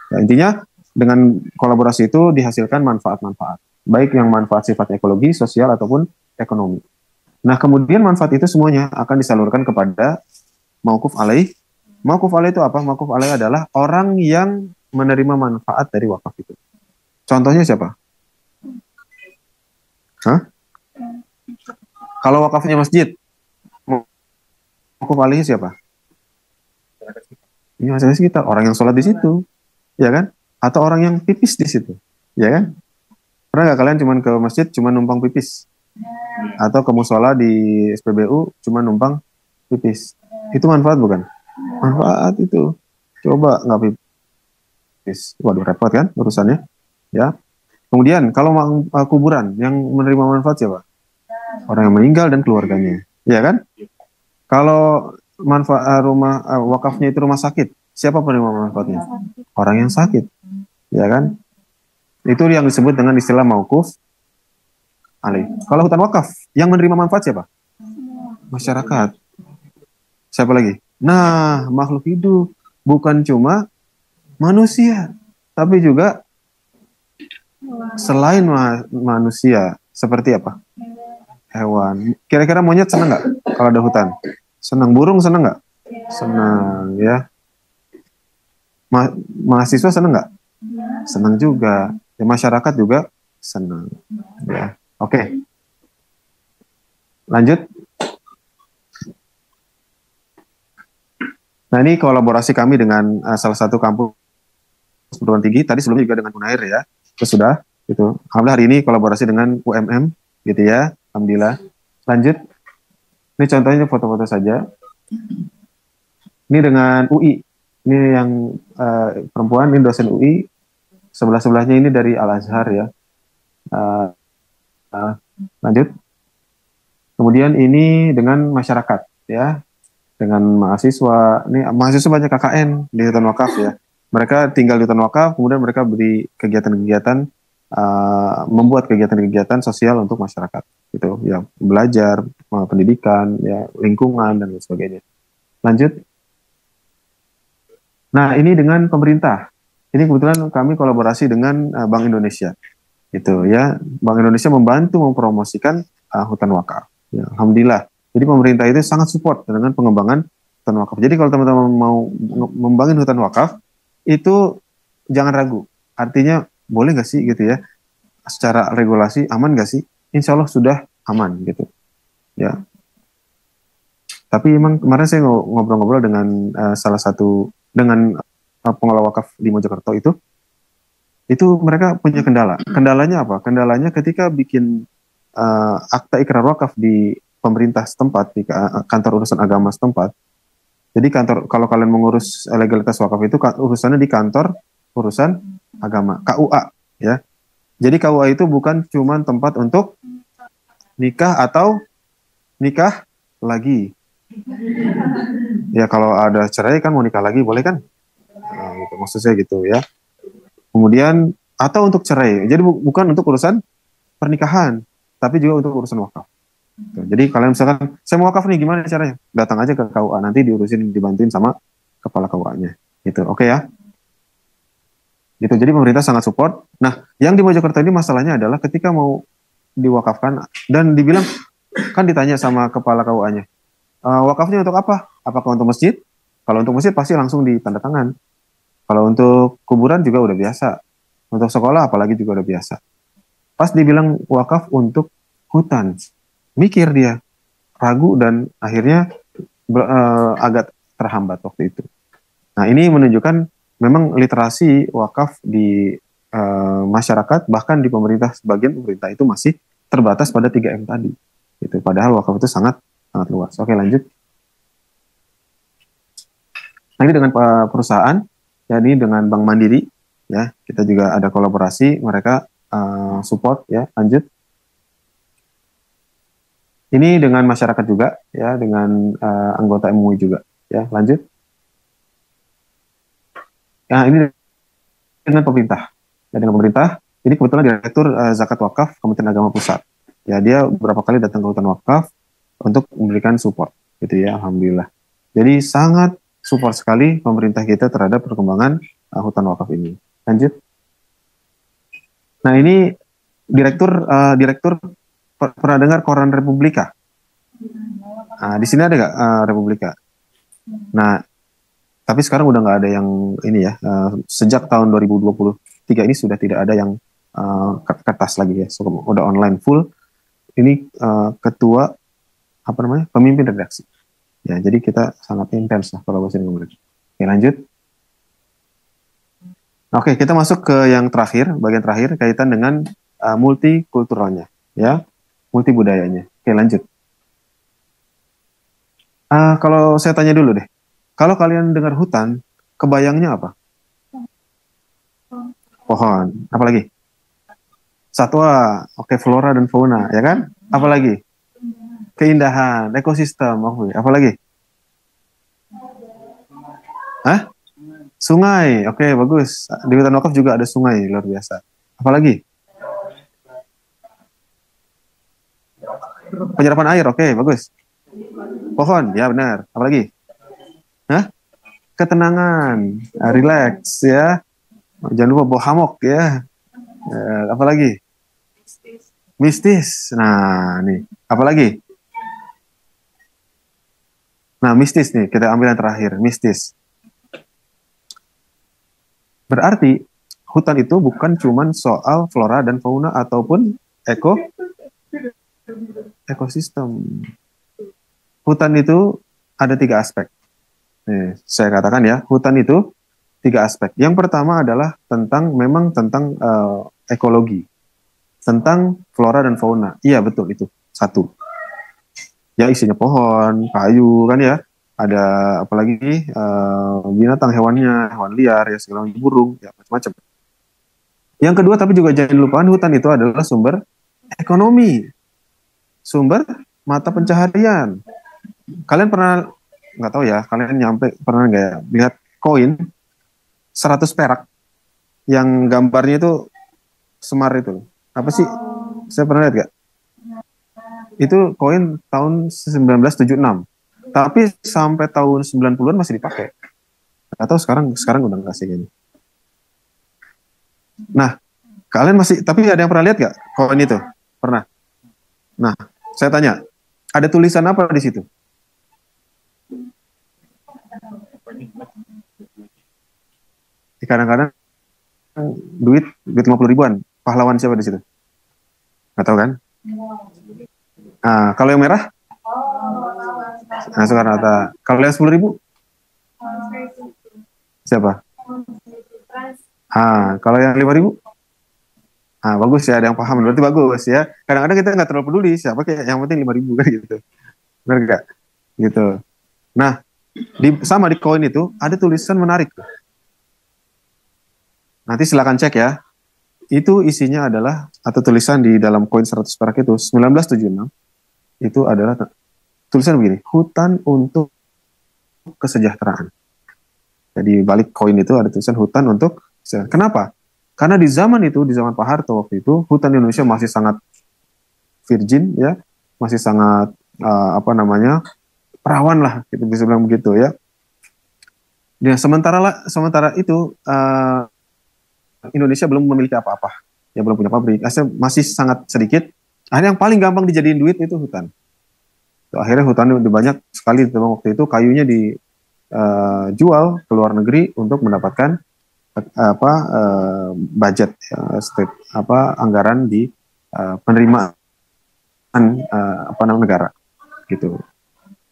Ya, intinya dengan kolaborasi itu dihasilkan manfaat-manfaat, baik yang manfaat sifat ekologi, sosial ataupun ekonomi. Nah, kemudian manfaat itu semuanya akan disalurkan kepada mauquf alaih. Mauquf alaih itu apa? Mauquf alaih adalah orang yang menerima manfaat dari wakaf itu. Contohnya siapa? Hah? Kalau wakafnya masjid, mauquf alaihnya siapa? Ini masyarakat sekitar, orang yang sholat di situ, ya kan? Atau orang yang pipis di situ, ya kan? Pernah nggak kalian cuman ke masjid, cuman numpang pipis? Atau ke musola di SPBU, cuman numpang pipis? Itu manfaat bukan? Manfaat itu. Coba nggak pipis, waduh repot kan urusannya, ya. Kemudian kalau kuburan yang menerima manfaat siapa? Orang yang meninggal dan keluarganya, ya kan? Kalau manfaat rumah wakafnya itu rumah sakit, siapa penerima manfaatnya? Orang yang sakit, ya kan? Itu yang disebut dengan istilah mauquf alaih. Kalau hutan wakaf, yang menerima manfaat siapa? Masyarakat. Siapa lagi? Nah, makhluk hidup, bukan cuma manusia. tapi juga selain manusia, seperti apa? Hewan. Kira-kira monyet senang nggak kalau ada hutan? Senang. Burung senang nggak? Senang, ya. Mahasiswa senang nggak? Senang juga. Ya, masyarakat juga senang. Ya. Oke, lanjut. Nah, ini kolaborasi kami dengan salah satu kampus perguruan tinggi. Tadi sebelumnya juga dengan Unair ya. Itu sudah. Gitu. Alhamdulillah hari ini kolaborasi dengan UMM, gitu ya. Alhamdulillah. Lanjut. Ini contohnya foto-foto saja. Ini dengan UI. Ini yang perempuan, ini dosen UI. Sebelah-sebelahnya ini dari Al-Azhar ya. Uh, lanjut. Kemudian ini dengan masyarakat ya, dengan mahasiswa. Ini mahasiswa banyak KKN di hutan wakaf ya. Mereka tinggal di hutan wakaf, kemudian mereka beri kegiatan-kegiatan, membuat kegiatan-kegiatan sosial untuk masyarakat. Gitu ya, belajar, pendidikan, ya, lingkungan dan lain sebagainya. Lanjut. Nah, ini dengan pemerintah. Ini kebetulan kami kolaborasi dengan Bank Indonesia. Gitu ya. Bank Indonesia membantu mempromosikan hutan wakaf. Ya, alhamdulillah. Jadi pemerintah itu sangat support dengan pengembangan hutan wakaf. Jadi kalau teman-teman mau membangun hutan wakaf, itu jangan ragu. Artinya boleh nggak sih gitu ya? Secara regulasi aman nggak sih? Insya Allah sudah aman gitu. Ya. Tapi emang kemarin saya ngobrol-ngobrol dengan salah satu dengan pengelola wakaf di Mojokerto itu mereka punya kendala. Kendalanya apa? Kendalanya ketika bikin akta ikrar wakaf di pemerintah setempat, di kantor urusan agama setempat. Jadi kantor, kalau kalian mengurus legalitas wakaf itu urusannya di kantor urusan agama, KUA ya. Jadi KUA itu bukan cuma tempat untuk nikah atau nikah lagi. Ya kalau ada cerai kan mau nikah lagi boleh kan? Nah, gitu, maksud saya gitu ya. Kemudian atau untuk cerai. Jadi bukan untuk urusan pernikahan, tapi juga untuk urusan wakaf. Jadi kalian misalkan, saya mau wakaf nih, gimana caranya? Datang aja ke KUA, nanti diurusin, dibantuin sama kepala KUA-nya. Gitu, oke ya? Gitu, jadi pemerintah sangat support. Nah, yang di Mojokerto ini masalahnya adalah ketika mau diwakafkan, dan dibilang, kan ditanya sama kepala KUA-nya, wakafnya untuk apa? Apakah untuk masjid? Kalau untuk masjid pasti langsung ditanda tangan. Kalau untuk kuburan juga udah biasa. Untuk sekolah apalagi juga udah biasa. Pas dibilang wakaf untuk hutan, mikir dia, ragu dan akhirnya agak terhambat waktu itu. Nah, ini menunjukkan memang literasi wakaf di masyarakat, bahkan di pemerintah, sebagian pemerintah itu masih terbatas pada 3M tadi. Gitu. Padahal wakaf itu sangat luas. Oke, lanjut. Nah, ini dengan perusahaan, jadi dengan Bank Mandiri, ya, kita juga ada kolaborasi, mereka support, ya, lanjut. Ini dengan masyarakat juga, ya, dengan anggota MUI juga, ya, lanjut. Nah, ini dengan pemerintah, ya, dengan pemerintah. Ini kebetulan Direktur Zakat Wakaf Kementerian Agama Pusat. Ya, dia beberapa kali datang ke hutan wakaf untuk memberikan support, gitu ya, alhamdulillah. Jadi sangat support sekali pemerintah kita terhadap perkembangan hutan wakaf ini. Lanjut. Nah, ini direktur pernah dengar koran Republika? Nah, di sini ada nggak Republika? Nah, tapi sekarang udah nggak ada yang ini ya. Sejak tahun 2023 ini sudah tidak ada yang kertas lagi ya. So, udah online full. Ini ketua apa namanya, pemimpin redaksi. Ya, jadi kita sangat intens lah kolaborasi dengan mereka. Oke, lanjut. Oke, kita masuk ke yang terakhir, bagian terakhir kaitan dengan multikulturalnya, ya, multi budayanya. Oke, lanjut. Kalau saya tanya dulu deh, kalau kalian dengar hutan, kebayangnya apa? Pohon, apalagi? Satwa, oke, flora dan fauna, ya kan? Apalagi? Keindahan, ekosistem, apalagi? Hah? Sungai, oke, bagus. Di hutan wakaf juga ada sungai, luar biasa. Apalagi? Penyerapan air, oke, bagus. Pohon, ya benar. Apalagi? Hah? Ketenangan, relax, ya. Jangan lupa bawa hamok ya. Apa lagi? Mistis. Nah, nih. Apa lagi? Nah, mistis nih. Kita ambil yang terakhir. Mistis. Berarti hutan itu bukan cuma soal flora dan fauna ataupun ekosistem. Hutan itu ada 3 aspek. Nih, saya katakan ya, hutan itu 3 aspek. Yang pertama adalah memang tentang ekologi, tentang flora dan fauna. Iya betul itu satu. Ya isinya pohon, kayu kan ya. Ada apalagi binatang hewannya, hewan liar ya segala macam, burung ya macam-macam. Yang kedua tapi juga jangan lupakan hutan itu adalah sumber ekonomi, sumber mata pencaharian. Kalian pernah nggak tahu ya, kalian pernah nggak ya lihat koin 100 perak yang gambarnya itu Semar itu? Apa sih? Saya pernah lihat nggak? Itu koin tahun 1976. Tapi sampai tahun 90-an masih dipakai. Atau sekarang udah nggak sih ini. Nah, kalian tapi ada yang pernah lihat nggak koin itu? Pernah. Nah, saya tanya, ada tulisan apa di situ? Kadang-kadang duit 50 ribuan. Pahlawan siapa di situ? Nggak tahu kan? Nah, kalau yang merah? Nah, Soekarno-Hatta. Kalau yang 10 ribu? Siapa? Kalau yang 5 ribu? Bagus ya, ada yang paham. Berarti bagus ya. Kadang-kadang kita nggak terlalu peduli siapa, kayak yang penting 5 ribu kan gitu. Benar nggak? Gitu. Nah, sama di koin itu ada tulisan menarik. Nanti silakan cek ya. Itu isinya adalah, atau tulisan di dalam koin 100 perak itu, 1976, itu adalah tulisan begini, hutan untuk kesejahteraan. Jadi balik koin itu ada tulisan hutan untuk kesejahteraan. Kenapa? Karena di zaman Pak Harto waktu itu, hutan Indonesia masih sangat virgin ya, masih sangat perawan lah, kita bisa bilang begitu ya. Ya sementara itu Indonesia belum memiliki apa-apa, ya belum punya pabrik, masih sangat sedikit. Akhirnya yang paling gampang dijadiin duit itu hutan. Akhirnya hutan itu banyak sekali waktu itu, kayunya dijual ke luar negeri untuk mendapatkan budget anggaran di penerimaan negara gitu.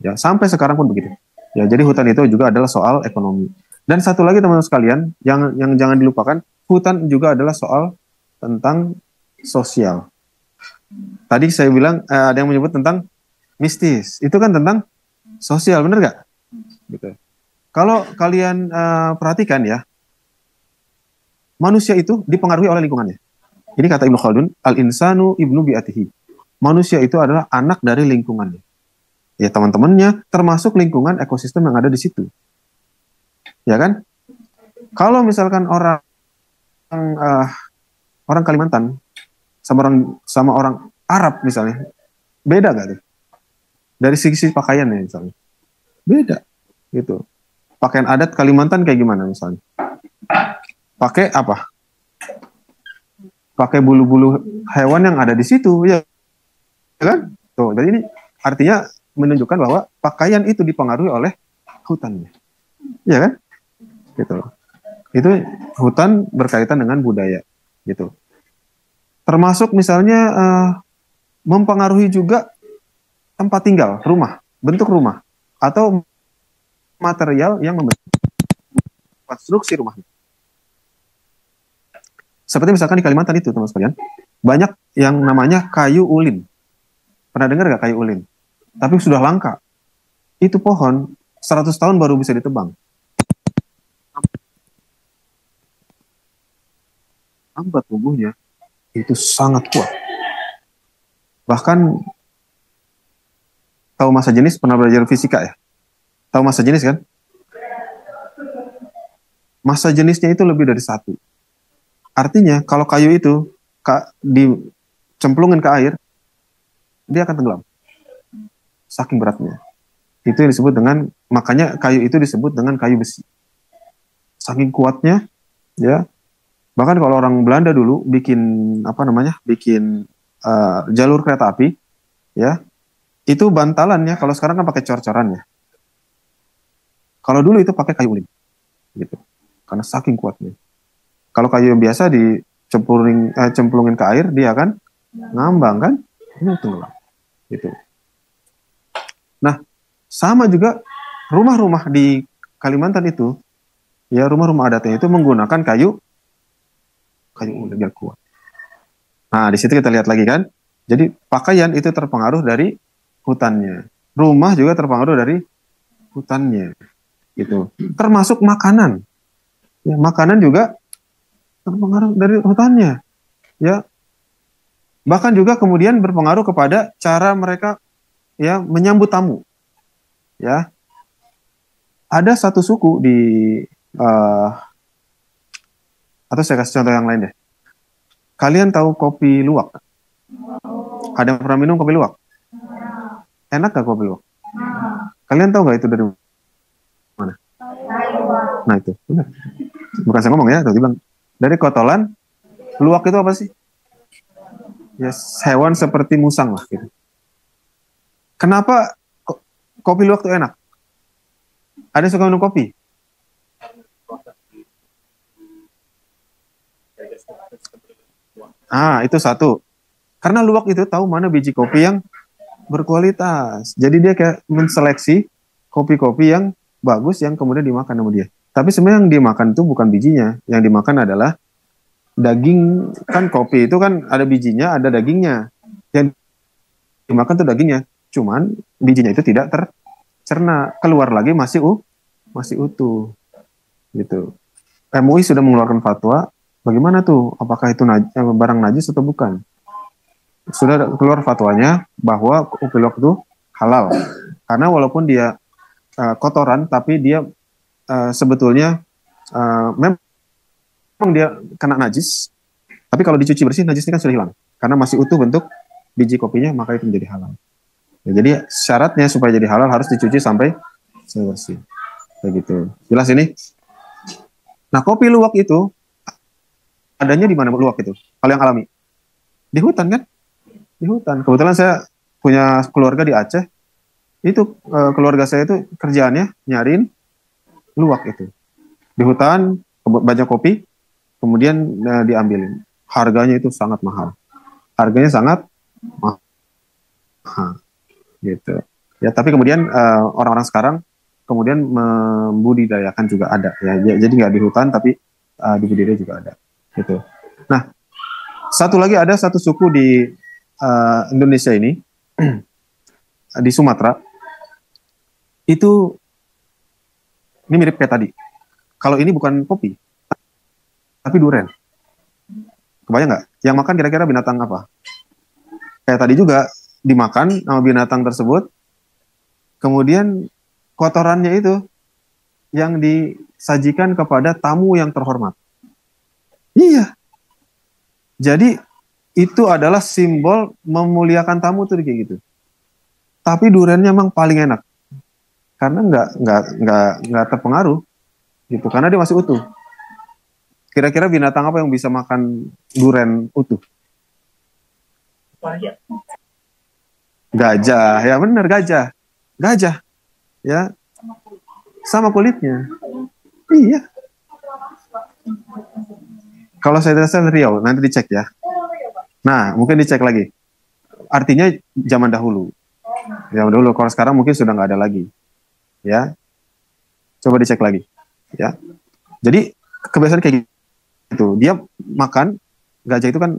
Ya sampai sekarang pun begitu. Ya jadi hutan itu juga adalah soal ekonomi. Dan satu lagi teman-teman sekalian, yang jangan dilupakan, hutan juga adalah soal tentang sosial. Tadi saya bilang ada yang menyebut tentang mistis. Itu kan tentang sosial, benar nggak? Gitu. Kalau kalian perhatikan ya, manusia itu dipengaruhi oleh lingkungannya. Ini kata Ibnu Khaldun, al-insanu ibnu bi'atihi. Manusia itu adalah anak dari lingkungannya. Ya teman-temannya, termasuk lingkungan ekosistem yang ada di situ. Ya kan? Kalau misalkan orang Kalimantan sama orang Arab misalnya, beda gak tuh? Dari sisi pakaiannya misalnya, beda gitu. Pakaian adat Kalimantan kayak gimana misalnya? Pakai apa? Pakai bulu-bulu hewan yang ada di situ, ya kan? Tuh, jadi ini artinya menunjukkan bahwa pakaian itu dipengaruhi oleh hutannya, ya kan? Gitu. Itu hutan berkaitan dengan budaya, gitu. Termasuk misalnya mempengaruhi juga tempat tinggal, rumah, bentuk rumah, atau material yang membentuk konstruksi rumahnya. Seperti misalkan di Kalimantan itu, teman sekalian, banyak yang namanya kayu ulin. Pernah dengar nggak kayu ulin? Tapi sudah langka. Itu pohon 100 tahun baru bisa ditebang. Lambat tumbuhnya, itu sangat kuat. Bahkan tahu massa jenis, pernah belajar fisika ya? Tahu massa jenis kan? Massa jenisnya itu lebih dari 1. Artinya kalau kayu itu dicemplungin ke air, dia akan tenggelam. Saking beratnya. Itu yang disebut makanya kayu itu disebut dengan kayu besi. Saking kuatnya, ya, Bahkan kalau orang Belanda dulu bikin apa namanya, bikin jalur kereta api, ya itu bantalannya. Kalau sekarang kan pakai cor-coran ya. Kalau dulu itu pakai kayu ulin, gitu. Karena saking kuatnya. Kalau kayu yang biasa cemplungin ke air, dia akan ngambang kan, ini tenggelam, gitu. Nah, sama juga rumah-rumah di Kalimantan itu, ya rumah-rumah adatnya itu menggunakan kayu ulin yang kuat. Nah, di situ kita lihat lagi kan. Jadi pakaian itu terpengaruh dari hutannya. Rumah juga terpengaruh dari hutannya. Gitu. Termasuk makanan. Ya, makanan juga terpengaruh dari hutannya. Ya. Bahkan juga kemudian berpengaruh kepada cara mereka ya menyambut tamu. Ya. Ada satu suku di atau saya kasih contoh yang lain deh. Kalian tahu kopi luwak? Ada yang pernah minum kopi luwak? Enak gak kopi luwak? Kalian tahu gak itu dari mana? Nah itu, benar. Bukan saya ngomong ya, tadi bilang. Dari kotolan, luwak itu apa sih? Ya, hewan seperti musang lah. Gitu. Kenapa kopi luwak itu enak? Ada yang suka minum kopi? Ah, itu satu. Karena luwak itu tahu mana biji kopi yang berkualitas. Jadi dia kayak menseleksi kopi-kopi yang bagus yang kemudian dimakan sama dia. Tapi sebenarnya yang dimakan itu bukan bijinya. Yang dimakan adalah daging. Kan kopi itu kan ada bijinya, ada dagingnya. Yang dimakan tuh dagingnya. Cuman bijinya itu tidak tercerna. Keluar lagi masih utuh. Gitu. MUI sudah mengeluarkan fatwa. Bagaimana tuh? Apakah itu barang najis atau bukan? Sudah keluar fatwanya bahwa kopi luwak itu halal. Karena walaupun dia kotoran, tapi dia sebetulnya memang dia kena najis. Tapi kalau dicuci bersih, najisnya kan sudah hilang. Karena masih utuh bentuk biji kopinya, maka itu menjadi halal. Ya, jadi syaratnya supaya jadi halal harus dicuci sampai bersih. Kayak gitu. Jelas ini? Nah, kopi luwak itu adanya di mana luwak itu? Kalau yang alami? Di hutan kan? Di hutan. Kebetulan saya punya keluarga di Aceh. Itu keluarga saya itu kerjaannya nyariin luwak itu. Di hutan, banyak kopi, kemudian diambilin. Harganya itu sangat mahal. Harganya sangat mahal. Gitu. Ya, tapi kemudian orang-orang sekarang kemudian membudidayakan juga ada. Ya, jadi nggak di hutan, tapi di budidaya juga ada. Gitu. Nah, satu lagi ada satu suku di Indonesia ini, di Sumatera, itu ini mirip kayak tadi. Kalau ini bukan kopi, tapi duren. Kebayang nggak? Yang makan kira-kira binatang apa? Kayak tadi juga, dimakan sama binatang tersebut, kemudian kotorannya itu yang disajikan kepada tamu yang terhormat. Iya. Jadi itu adalah simbol memuliakan tamu tuh kayak gitu. Tapi durennya memang paling enak karena nggak terpengaruh gitu karena dia masih utuh. Kira-kira binatang apa yang bisa makan duren utuh? Gajah, ya benar gajah, ya sama kulitnya. Iya. Kalau saya rasa Riau, nanti dicek ya. Nah, mungkin dicek lagi. Artinya zaman dahulu. Zaman dahulu, kalau sekarang mungkin sudah nggak ada lagi. Ya, coba dicek lagi. Ya, jadi kebiasaan kayak gitu. Dia makan gajah itu kan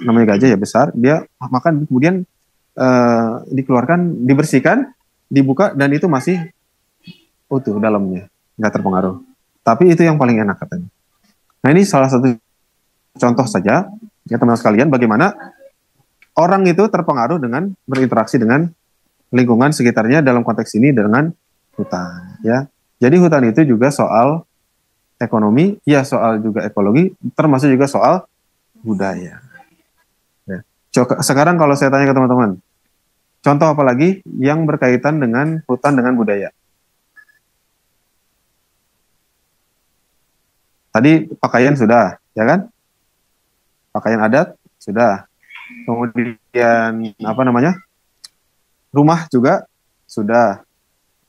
namanya gajah ya besar. Dia makan kemudian dikeluarkan, dibersihkan, dibuka dan itu masih utuh dalamnya, nggak terpengaruh. Tapi itu yang paling enak katanya. Nah ini salah satu contoh saja ya teman-teman sekalian bagaimana orang itu terpengaruh dengan berinteraksi dengan lingkungan sekitarnya dalam konteks ini dengan hutan ya. Jadi hutan itu juga soal ekonomi, ya soal juga ekologi, termasuk juga soal budaya. Ya. Sekarang kalau saya tanya ke teman-teman, contoh apa lagi yang berkaitan dengan hutan dengan budaya? Tadi pakaian sudah, ya kan? Pakaian adat sudah. Kemudian apa namanya? Rumah juga sudah.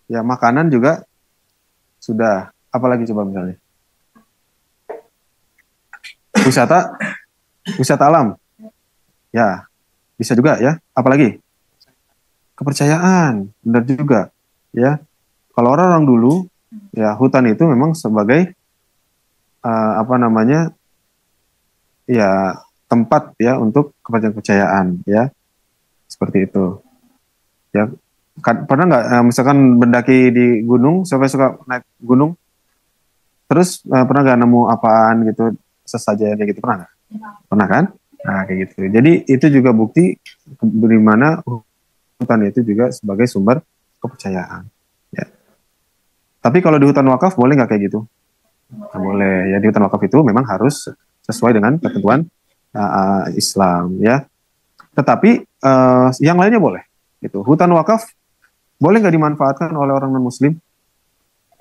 Ya, makanan juga sudah. Apalagi coba misalnya? Wisata, wisata alam. Ya, bisa juga ya. Apalagi? Kepercayaan, benar juga. Ya, kalau orang-orang dulu, ya hutan itu memang sebagai apa namanya? Ya, tempat ya untuk kepercayaan ya, seperti itu. Ya, pernah nggak misalkan mendaki di gunung, sampai suka naik gunung, terus pernah nggak nemu apaan gitu sesajen kayak gitu, pernah nggak? Pernah kan? Nah, kayak gitu. Jadi itu juga bukti di mana hutan itu juga sebagai sumber kepercayaan. Ya. Tapi kalau di hutan wakaf boleh nggak kayak gitu? Nggak boleh. Ya, di hutan wakaf itu memang harus sesuai dengan ketentuan Islam ya. Tetapi yang lainnya boleh. Gitu. Hutan wakaf boleh nggak dimanfaatkan oleh orang non Muslim?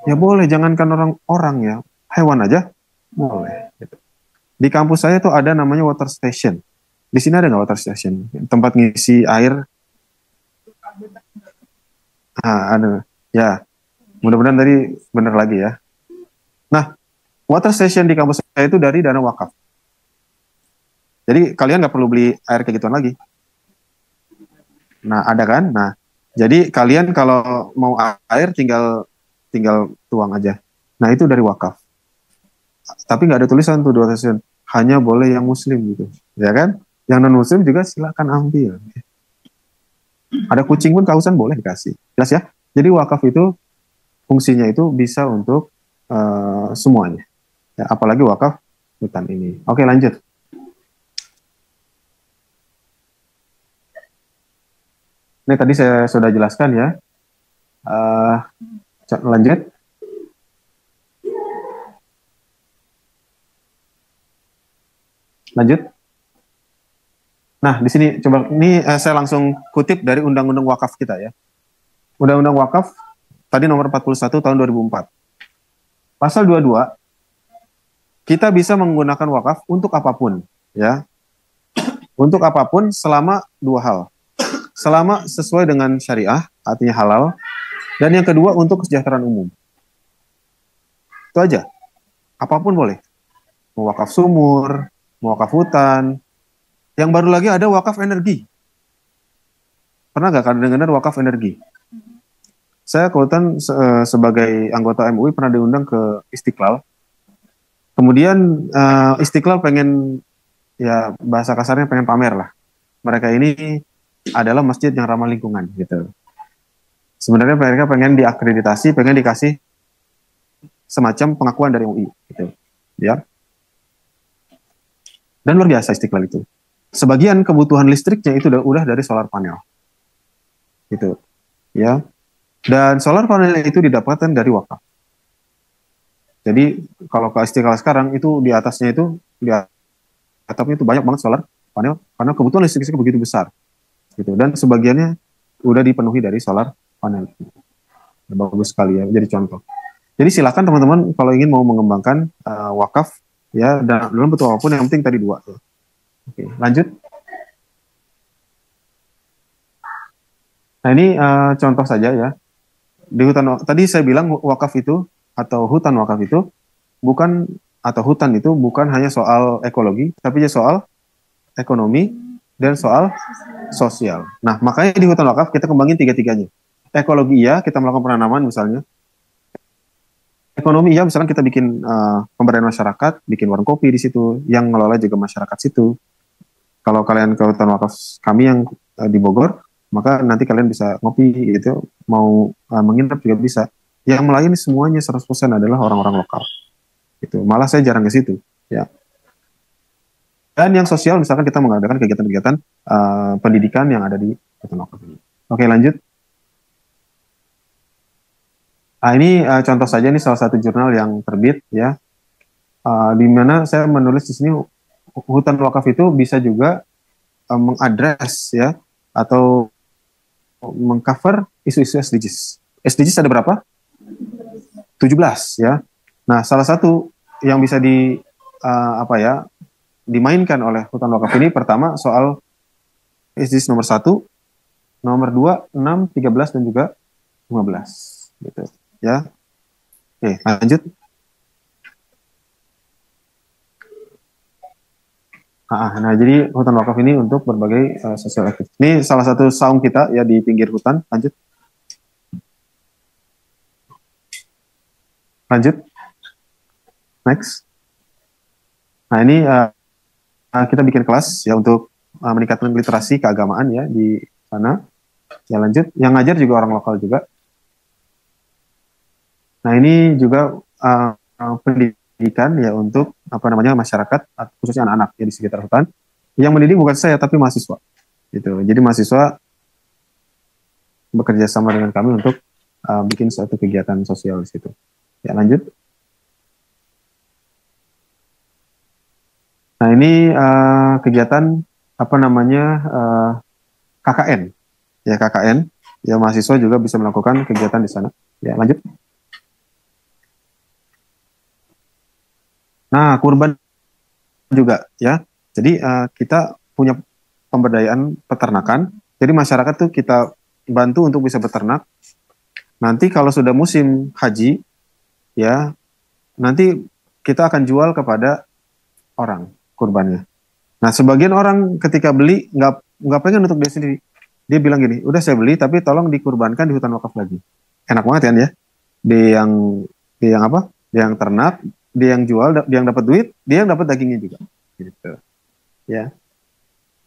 Ya boleh. Jangankan orang-orang ya, hewan aja boleh. Gitu. Di kampus saya tuh ada namanya water station. Di sini ada nggak water station? Tempat ngisi air. Ada. Ya, mudah-mudahan tadi benar lagi ya. Nah, water station di kampus saya itu dari dana wakaf. Jadi kalian nggak perlu beli air kayak gituan lagi. Nah, ada kan? Nah, jadi kalian kalau mau air tinggal tinggal tuang aja. Nah, itu dari wakaf. Tapi nggak ada tulisan tuh water station. Hanya boleh yang muslim gitu. Ya kan? Yang non muslim juga silakan ambil. Ada kucing pun kausan boleh dikasih. Jelas ya? Jadi wakaf itu fungsinya itu bisa untuk semuanya. Ya, apalagi wakaf hutan ini. Oke, lanjut. Ini tadi saya sudah jelaskan ya. Lanjut. Lanjut. Nah, di sini coba ini saya langsung kutip dari Undang-Undang Wakaf kita ya. Undang-Undang Wakaf tadi nomor 41 tahun 2004. Pasal 22, kita bisa menggunakan wakaf untuk apapun ya. Untuk apapun selama dua hal. Selama sesuai dengan syariah, artinya halal, dan yang kedua untuk kesejahteraan umum. Itu aja. Apapun boleh. Mau wakaf sumur, mau wakaf hutan. Yang baru lagi ada wakaf energi. Pernah nggak kalian dengar wakaf energi? Saya kebetulan sebagai anggota MUI pernah diundang ke Istiqlal. Kemudian Istiqlal pengen, ya bahasa kasarnya pengen pamer lah. Mereka ini adalah masjid yang ramah lingkungan gitu. Sebenarnya mereka pengen diakreditasi, pengen dikasih semacam pengakuan dari MUI gitu. Ya. Dan luar biasa Istiqlal itu. Sebagian kebutuhan listriknya itu udah dari solar panel. Gitu. Ya. Dan solar panel itu didapatkan dari wakaf. Jadi kalau ke Istiqlal sekarang itu di atasnya itu di atapnya itu banyak banget solar panel karena kebutuhan listriknya begitu besar. Gitu. Dan sebagiannya udah dipenuhi dari solar panel. Bagus sekali ya, jadi contoh. Jadi silakan teman-teman kalau ingin mau mengembangkan wakaf ya dalam bentuk apapun, yang penting tadi dua. Oke, lanjut. Nah ini contoh saja ya. Di hutan tadi saya bilang wakaf itu atau hutan wakaf itu bukan, atau hutan itu bukan hanya soal ekologi, tapi juga soal ekonomi dan soal sosial. Nah, makanya di hutan wakaf kita kembangin tiga-tiganya. Ekologi iya, kita melakukan penanaman misalnya. Ekonomi iya, misalkan kita bikin pemberdayaan masyarakat, bikin warung kopi di situ, yang ngelola juga masyarakat situ. Kalau kalian ke hutan wakaf kami yang di Bogor, maka nanti kalian bisa ngopi gitu, mau menginap juga bisa. Yang melayani semuanya 100% adalah orang-orang lokal. Gitu. Malah saya jarang ke situ, ya. Dan yang sosial, misalkan kita mengadakan kegiatan-kegiatan pendidikan yang ada di hutan wakaf ini. Oke, lanjut. Nah, ini contoh saja, ini salah satu jurnal yang terbit, ya. Di mana saya menulis di sini hutan wakaf itu bisa juga mengadres ya atau mengcover isu-isu SDGs. SDGs ada berapa? 17 ya. Nah, salah satu yang bisa di apa ya dimainkan oleh hutan wakaf ini, pertama soal SDGs nomor 1, nomor 2, 6, 13 dan juga 15 gitu ya. Oke, lanjut. Nah, jadi hutan wakaf ini untuk berbagai sosial activity. Ini salah satu saung kita ya di pinggir hutan. Lanjut. Lanjut. Next. Nah, ini kita bikin kelas ya untuk meningkatkan literasi keagamaan ya di sana. Ya, lanjut. Yang ngajar juga orang lokal juga. Nah, ini juga pendidikan ya untuk masyarakat, khususnya anak-anak ya di sekitar hutan. Yang mendidik bukan saya tapi mahasiswa. Gitu. Jadi mahasiswa bekerja sama dengan kami untuk bikin suatu kegiatan sosial di situ. Ya, lanjut. Nah, ini kegiatan KKN. Ya, KKN. Ya, mahasiswa juga bisa melakukan kegiatan di sana. Ya, lanjut. Nah, kurban juga ya. Jadi kita punya pemberdayaan peternakan. Jadi masyarakat tuh kita bantu untuk bisa beternak. Nanti kalau sudah musim haji, ya, nanti kita akan jual kepada orang kurbannya. Nah, sebagian orang ketika beli nggak pengen untuk dia sendiri. Dia bilang gini, udah saya beli tapi tolong dikurbankan di hutan wakaf lagi. Enak banget kan ya? Dia yang dia yang apa? Dia yang ternak, dia yang jual, dia yang dapat duit, dia yang dapat dagingnya juga. Gitu. Ya.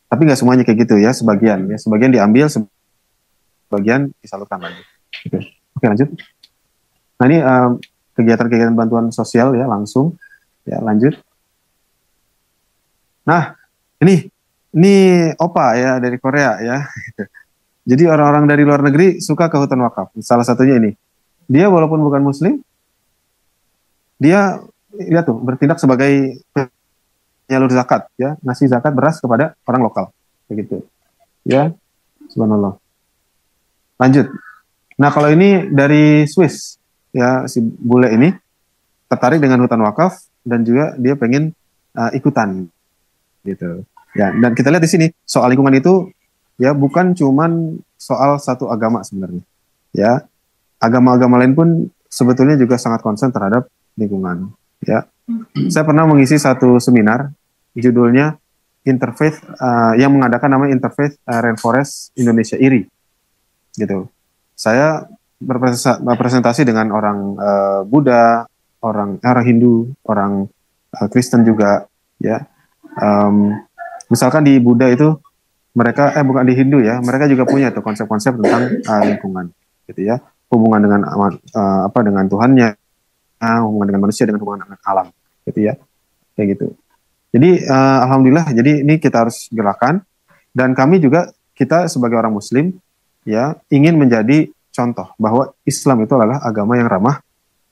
Tapi nggak semuanya kayak gitu ya, sebagian ya, sebagian diambil, sebagian disalurkan lagi. Gitu. Oke, lanjut. Nah, ini kegiatan-kegiatan bantuan sosial ya langsung. Ya, lanjut. Nah, ini opa ya dari Korea ya. Jadi orang-orang dari luar negeri suka ke hutan wakaf. Salah satunya ini. Dia walaupun bukan muslim, dia lihat tuh bertindak sebagai penyalur zakat ya, ngasih zakat beras kepada orang lokal. Begitu. Ya, subhanallah. Lanjut. Nah, kalau ini dari Swiss ya, si bule ini tertarik dengan hutan wakaf dan juga dia pengen ikutan gitu. Ya, dan kita lihat di sini soal lingkungan itu ya bukan cuman soal satu agama sebenarnya. Ya, agama-agama lain pun sebetulnya juga sangat concern terhadap lingkungan. Ya, saya pernah mengisi satu seminar judulnya Interfaith yang mengadakan namanya Interfaith Rainforest Indonesia IRI. Gitu. Saya berpresentasi dengan orang Buddha, orang Hindu, orang Kristen juga. Ya, misalkan di Buddha itu mereka bukan di Hindu ya, mereka juga punya tuh konsep-konsep tentang lingkungan, gitu ya, hubungan dengan dengan Tuhannya, hubungan dengan manusia, dengan hubungan dengan alam, gitu ya, kayak gitu. Jadi alhamdulillah, jadi ini kita harus gerakan dan kami juga kita sebagai orang Muslim ya ingin menjadi contoh bahwa Islam itu adalah agama yang ramah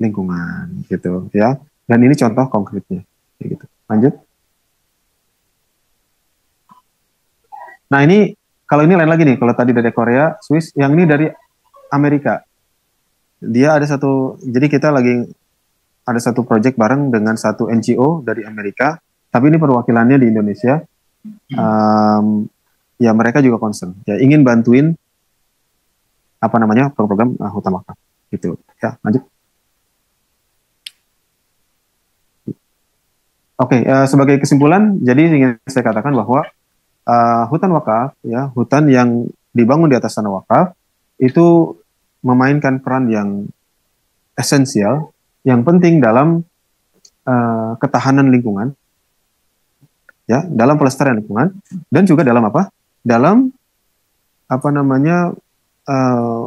lingkungan, gitu ya. Dan ini contoh konkretnya, kayak gitu. Lanjut. Nah, ini kalau ini lain lagi nih, kalau tadi dari Korea, Swiss, yang ini dari Amerika. Dia ada jadi kita lagi ada satu project bareng dengan satu NGO dari Amerika, tapi ini perwakilannya di Indonesia. Ya mereka juga concern, ya ingin bantuin program hutan wakaf, gitu. Ya, lanjut. Oke, sebagai kesimpulan, jadi ingin saya katakan bahwa hutan wakaf, ya, hutan yang dibangun di atas tanah wakaf itu memainkan peran yang esensial, yang penting dalam ketahanan lingkungan, ya, dalam pelestarian lingkungan, dan juga dalam dalam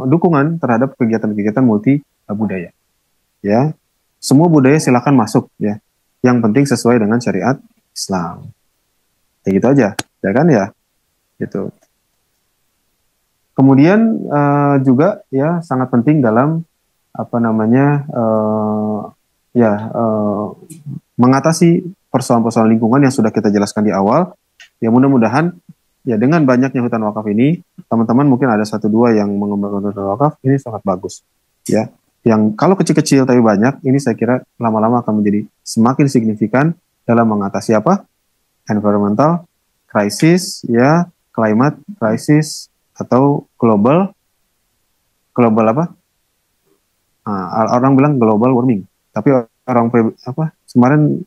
dukungan terhadap kegiatan-kegiatan multi budaya. Ya, semua budaya silakan masuk, ya. Yang penting sesuai dengan syariat Islam. Kayak gitu aja. Ya kan ya, gitu. Kemudian juga ya sangat penting dalam mengatasi persoalan-persoalan lingkungan yang sudah kita jelaskan di awal. Ya mudah-mudahan ya dengan banyaknya hutan wakaf ini, teman-teman mungkin ada 1-2 yang mengembangkan hutan wakaf, ini sangat bagus. Ya, yang kalau kecil-kecil tapi banyak, ini saya kira lama-lama akan menjadi semakin signifikan dalam mengatasi environmental crisis, ya, climate crisis, atau global apa? Nah, orang bilang global warming, tapi orang kemarin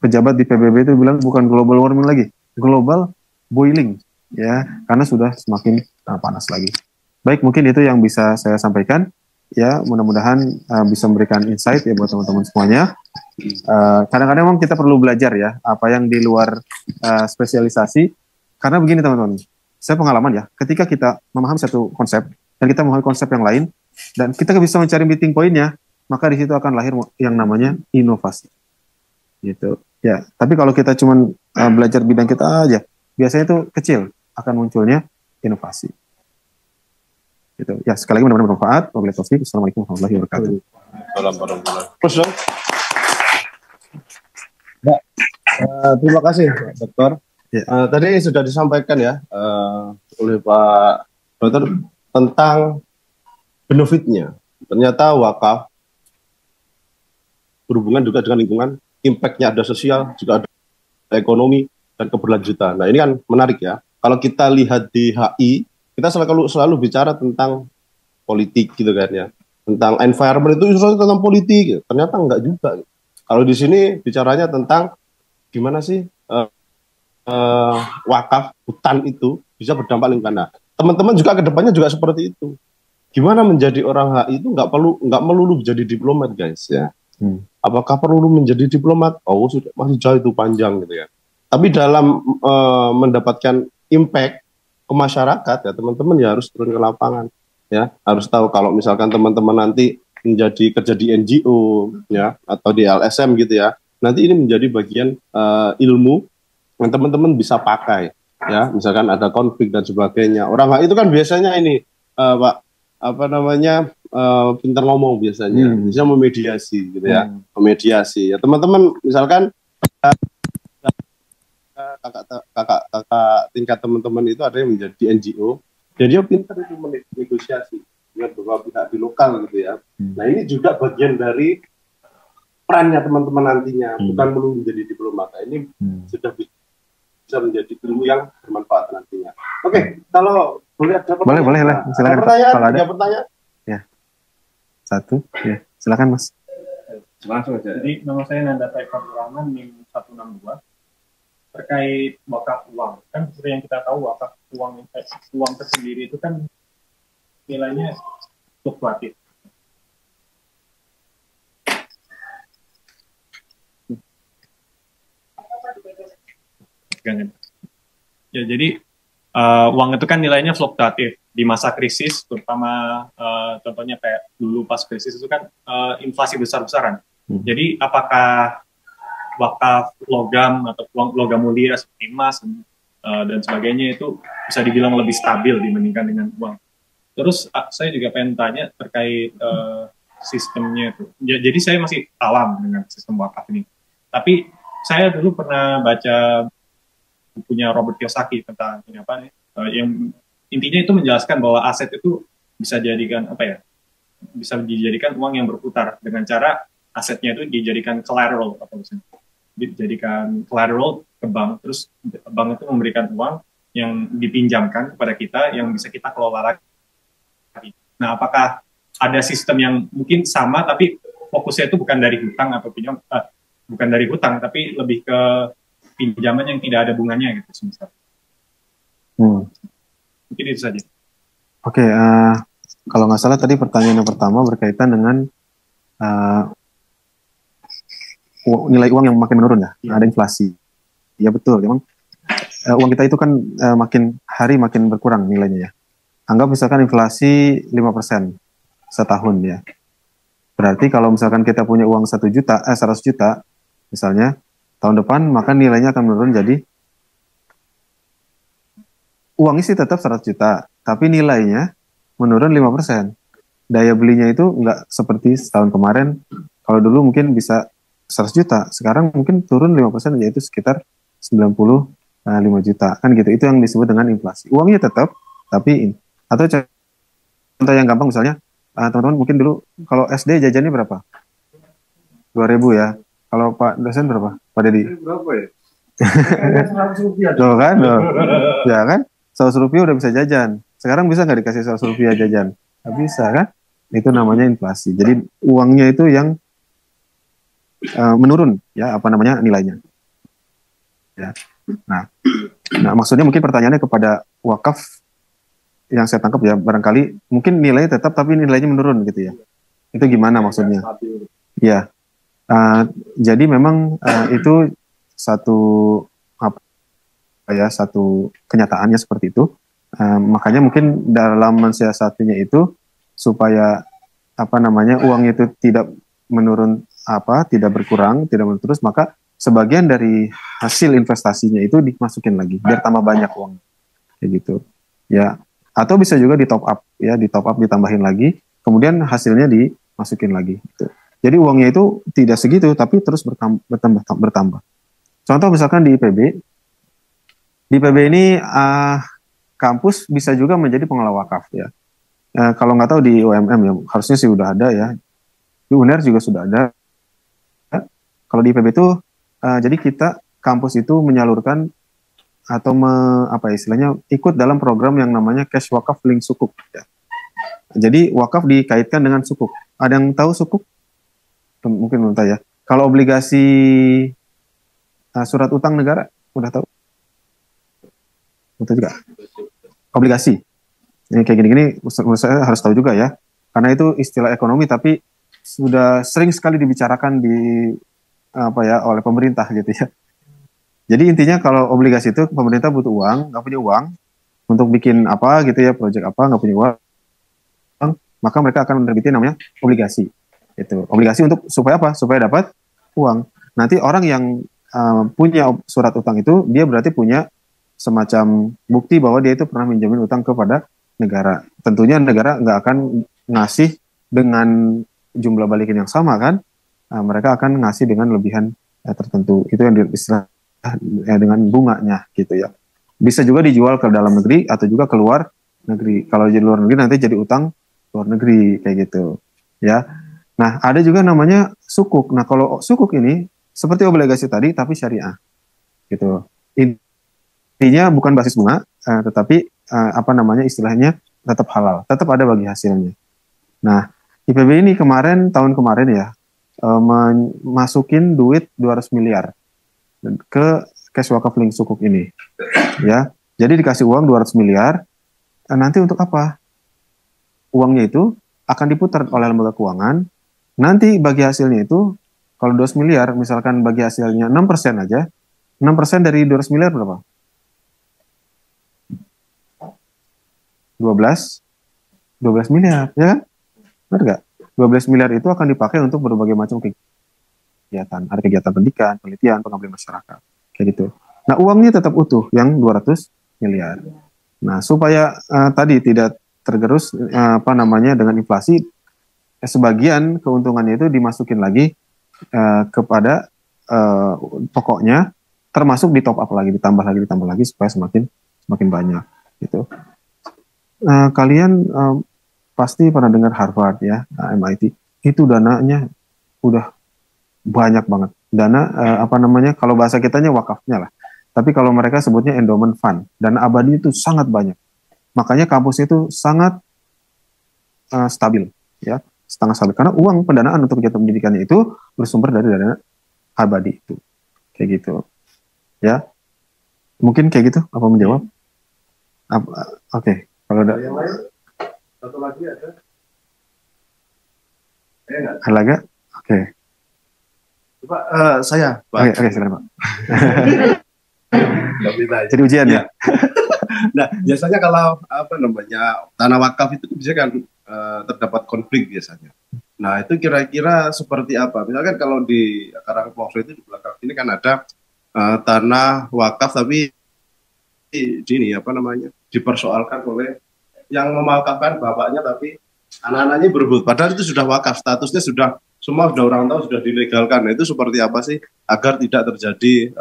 pejabat di PBB itu bilang bukan global warming lagi, global boiling, ya, karena sudah semakin panas lagi. Baik, mungkin itu yang bisa saya sampaikan, ya, mudah-mudahan bisa memberikan insight ya buat teman-teman semuanya. Kadang-kadang memang kita perlu belajar ya apa yang di luar spesialisasi, karena begini teman-teman, saya pengalaman ya, ketika kita memahami satu konsep dan kita memahami konsep yang lain dan kita bisa mencari meeting pointnya, maka di situ akan lahir yang namanya inovasi gitu ya. Tapi kalau kita cuma belajar bidang kita aja, biasanya itu kecil akan munculnya inovasi gitu ya. Sekali lagi mudah-mudahan bermanfaat. Wabillahi taufiq. Assalamualaikum warahmatullahi wabarakatuh. Terus dong. Terima kasih Dokter. Ya. Tadi sudah disampaikan ya oleh Pak Dokter tentang benefitnya. Ternyata wakaf berhubungan juga dengan lingkungan, impact-nya ada sosial, juga ada ekonomi dan keberlanjutan. Nah ini kan menarik ya. Kalau kita lihat di HI, kita selalu bicara tentang politik gitu kan ya. Tentang environment itu selalu tentang politik. Gitu. Ternyata enggak juga. Kalau di sini bicaranya tentang gimana sih wakaf hutan itu bisa berdampak lingkungan. Nah, teman-teman juga kedepannya juga seperti itu. Gimana menjadi orang HI itu nggak melulu jadi diplomat guys ya. Apakah perlu menjadi diplomat? Oh sudah masih jauh itu panjang gitu ya. Tapi dalam mendapatkan impact ke masyarakat ya teman-teman ya harus turun ke lapangan ya. Harus tahu kalau misalkan teman-teman nanti menjadi kerja di NGO ya atau di LSM gitu ya. Nanti ini menjadi bagian ilmu yang teman-teman bisa pakai ya. Misalkan ada konflik dan sebagainya. Orang HI itu kan biasanya ini Pak pintar ngomong biasanya, bisa memediasi gitu ya, memediasi. Ya teman-teman, misalkan kakak tingkat teman-teman itu ada yang menjadi NGO, jadi dia pintar itu menegosiasi dengan beberapa pihak di lokal gitu ya. Nah ini juga bagian dari perannya teman-teman nantinya, bukan melulu menjadi diplomat. Ini sudah bisa menjadi ilmu yang bermanfaat nantinya. Oke, kalau boleh ada pertanyaan? Boleh lah. Silakan. Ada pertanyaan? Ya. Satu. Ya. Silakan Mas. Langsung aja. Jadi nama saya Nanda Taifar Rahman, NIM 162. Terkait wakaf uang. Kan seperti yang kita tahu wakaf uang tersendiri itu kan nilainya fluktuatif. Ya jadi uang itu kan nilainya fluktuatif di masa krisis, terutama contohnya kayak dulu pas krisis itu kan inflasi besar-besaran. Jadi apakah wakaf logam atau logam mulia seperti emas dan sebagainya itu bisa dibilang lebih stabil dibandingkan dengan uang? Terus saya juga pengen tanya terkait sistemnya itu. Jadi saya masih awam dengan sistem wakaf ini. Tapi saya dulu pernah baca bukunya Robert Kiyosaki tentang ini apa nih? Yang intinya itu menjelaskan bahwa aset itu bisa dijadikan bisa dijadikan uang yang berputar dengan cara asetnya itu dijadikan collateral atau misalnya dijadikan collateral ke bank, terus bank itu memberikan uang yang dipinjamkan kepada kita yang bisa kita kelola lagi. Nah, apakah ada sistem yang mungkin sama tapi fokusnya itu bukan dari hutang atau bukan dari hutang tapi lebih ke pinjaman yang tidak ada bunganya gitu semisal. Mungkin itu saja. Oke, kalau nggak salah tadi pertanyaan yang pertama berkaitan dengan nilai uang yang makin menurun ya, ada inflasi. Ya betul, memang uang kita itu kan makin hari makin berkurang nilainya ya. Anggap misalkan inflasi 5% setahun ya. Berarti kalau misalkan kita punya uang 100 juta misalnya, tahun depan maka nilainya akan menurun jadi uangnya sih tetap 100 juta, tapi nilainya menurun 5%. Daya belinya itu nggak seperti setahun kemarin. Kalau dulu mungkin bisa 100 juta, sekarang mungkin turun 5%, yaitu sekitar 95 juta. Kan gitu, itu yang disebut dengan inflasi. Uangnya tetap, tapi atau contoh yang gampang misalnya, teman-teman mungkin dulu kalau SD jajannya berapa? 2.000 ya. Kalau Pak dosen berapa? Pak Dedi? Berapa ya? Tuh kan, tuh. Ya kan, 100 rupiah udah bisa jajan. Sekarang bisa nggak dikasih 100 rupiah jajan? Nggak bisa kan? Itu namanya inflasi. Jadi uangnya itu yang menurun, ya apa namanya nilainya. Ya. Nah, maksudnya mungkin pertanyaannya kepada wakaf yang saya tangkap ya, barangkali mungkin nilainya tetap tapi nilainya menurun gitu ya. Itu gimana maksudnya? Ya, jadi memang itu satu apa ya, satu kenyataannya seperti itu. Makanya mungkin dalam mensiasatinya itu supaya apa namanya uang itu tidak menurun, tidak berkurang, tidak menurun terus, maka sebagian dari hasil investasinya itu dimasukin lagi biar tambah banyak uang kayak gitu ya, atau bisa juga di top up ya, di top up ditambahin lagi kemudian hasilnya dimasukin lagi gitu. Jadi uangnya itu tidak segitu tapi terus bertambah. Contoh misalkan di IPB ini kampus bisa juga menjadi pengelola wakaf ya. Kalau nggak tahu di UMM ya, harusnya sih udah ada ya. Di UNER juga sudah ada. Kalau di IPB itu, jadi kita kampus itu menyalurkan atau istilahnya ikut dalam program yang namanya Cash Wakaf Link Sukuk. Ya. Jadi wakaf dikaitkan dengan sukuk. Ada yang tahu sukuk? Mungkin belum tahu ya. Kalau obligasi surat utang negara, udah tahu? Betul juga. Obligasi. Ini kayak gini-gini menurut saya harus tahu juga ya. Karena itu istilah ekonomi tapi sudah sering sekali dibicarakan di oleh pemerintah gitu ya. Jadi intinya kalau obligasi itu pemerintah butuh uang, nggak punya uang untuk bikin apa gitu ya, proyek apa, nggak punya uang, maka mereka akan menerbitin namanya obligasi. Itu obligasi untuk supaya apa? Supaya dapat uang. Nanti orang yang punya surat utang itu dia berarti punya semacam bukti bahwa dia itu pernah minjemin utang kepada negara. Tentunya negara nggak akan ngasih dengan jumlah balikin yang sama kan? Mereka akan ngasih dengan lebihan tertentu. Itu yang istilah dengan bunganya gitu ya. Bisa juga dijual ke dalam negeri atau juga ke luar negeri. Kalau di luar negeri nanti jadi utang luar negeri kayak gitu ya. Nah, ada juga namanya sukuk. Nah, kalau sukuk ini seperti obligasi tadi tapi syariah gitu. Intinya bukan basis bunga tetapi istilahnya tetap halal, tetap ada bagi hasilnya. Nah, IPB ini tahun kemarin ya masukin duit 200 miliar ke Cash Wakaf Link Sukuk ini ya. Jadi dikasih uang 200 miliar nanti untuk apa? Uangnya itu akan diputar oleh lembaga keuangan. Nanti bagi hasilnya itu kalau 200 miliar misalkan bagi hasilnya 6% aja. 6% dari 200 miliar berapa? 12 miliar ya kan? Benar nggak? 12 miliar itu akan dipakai untuk berbagai macam kegiatan. Ada kegiatan pendidikan, penelitian, pengabdian masyarakat. Kayak gitu. Nah, uangnya tetap utuh yang 200 miliar. Nah, supaya tadi tidak tergerus dengan inflasi, sebagian keuntungannya itu dimasukin lagi kepada pokoknya, termasuk di top up lagi, ditambah lagi supaya semakin banyak gitu. Kalian pasti pernah dengar Harvard ya, MIT. Itu dananya udah banyak banget. Dana kalau bahasa kitanya wakafnya lah. Tapi kalau mereka sebutnya endowment fund, dana abadi itu sangat banyak. Makanya kampus itu sangat stabil ya, sangat stabil karena uang pendanaan untuk kegiatan pendidikannya itu bersumber dari dana abadi itu. Kayak gitu. Ya. Mungkin kayak gitu apa menjawab? Oke. Kalau ada yang lain? Satu lagi ada? Ada lagi? Oke. Pak, saya. Oke, silakan Pak. Jadi ujian ya. Nah, biasanya kalau tanah wakaf itu bisa kan terdapat konflik biasanya. Nah, itu kira-kira seperti apa? Misalkan kalau di Karangploso itu di belakang ini kan ada tanah wakaf tapi dipersoalkan oleh yang mewakafkan bapaknya tapi anak-anaknya berebut. Padahal itu sudah wakaf, statusnya semua sudah orang tahu, sudah dilegalkan. Nah, itu seperti apa sih agar tidak terjadi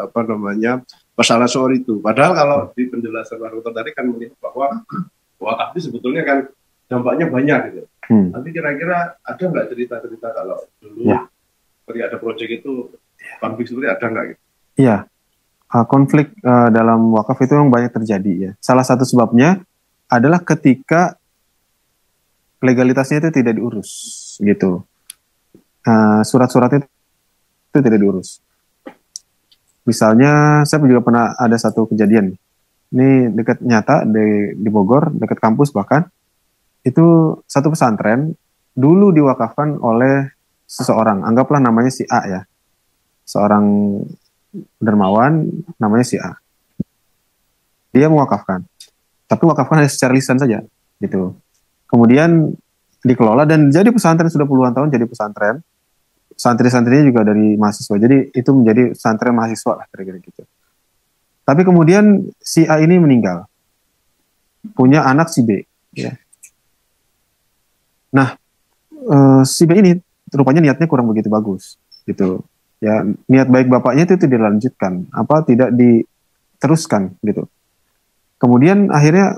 persoalan soal itu. Padahal kalau di penjelasan Pak Dokter tadi kan melihat bahwa wakaf itu sebetulnya kan dampaknya banyak gitu. Tapi kira-kira ada nggak cerita-cerita kalau dulu ketika ada proyek itu konflik seperti ada nggak gitu? Iya, konflik dalam wakaf itu memang banyak terjadi ya. Salah satu sebabnya adalah ketika legalitasnya itu tidak diurus gitu. Surat-suratnya itu tidak diurus. Misalnya saya juga pernah ada satu kejadian. Ini dekat nyata di Bogor, dekat kampus bahkan. Itu satu pesantren dulu diwakafkan oleh seseorang. Anggaplah namanya si A ya. Seorang dermawan namanya si A. Dia mewakafkan. Tapi wakafkan hanya secara lisan saja gitu. Kemudian dikelola dan jadi pesantren sudah puluhan tahun jadi pesantren. Santri-santrinya juga dari mahasiswa. Jadi itu menjadi pesantren mahasiswa lah kira-kira gitu. Tapi kemudian si A ini meninggal. Punya anak si B. Ya. Nah, si B ini rupanya niatnya kurang begitu bagus. Gitu. Ya, niat baik bapaknya itu tidak dilanjutkan. Tidak diteruskan gitu. Kemudian akhirnya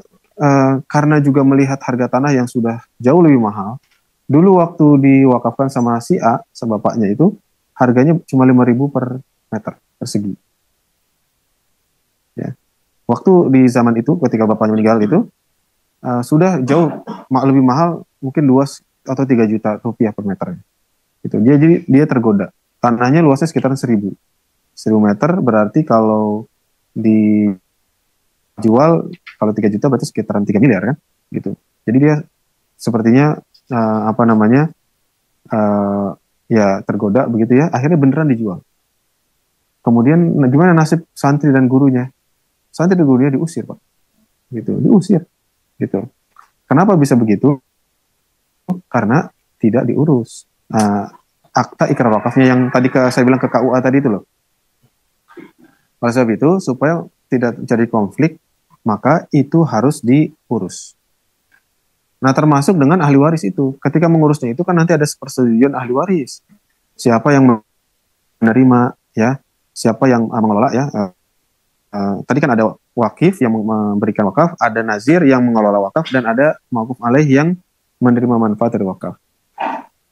karena juga melihat harga tanah yang sudah jauh lebih mahal, dulu waktu diwakafkan sama si A, sama bapaknya itu, harganya cuma 5.000 per meter persegi. Ya. Waktu di zaman itu, ketika bapaknya meninggal itu, sudah jauh lebih mahal, mungkin 2 atau 3 juta rupiah per meter. Gitu. Jadi dia tergoda. Tanahnya luasnya sekitar 1.000 meter, berarti kalau dijual, kalau 3 juta berarti sekitaran 3 miliar kan? Gitu. Jadi dia sepertinya ya tergoda begitu ya, akhirnya beneran dijual. Kemudian gimana nasib santri dan gurunya? Santri dan gurunya diusir, Pak. Gitu, diusir. Gitu. Kenapa bisa begitu? Karena tidak diurus. Akta ikrar wakafnya yang tadi saya bilang ke KUA tadi itu loh. Oleh sebab itu, supaya tidak terjadi konflik, maka itu harus diurus. Nah, termasuk dengan ahli waris itu. Ketika mengurusnya itu kan nanti ada persetujuan ahli waris. Siapa yang menerima, ya, siapa yang mengelola, ya. Tadi kan ada wakif yang memberikan wakaf, ada nazir yang mengelola wakaf, dan ada mauquf alaih yang menerima manfaat dari wakaf.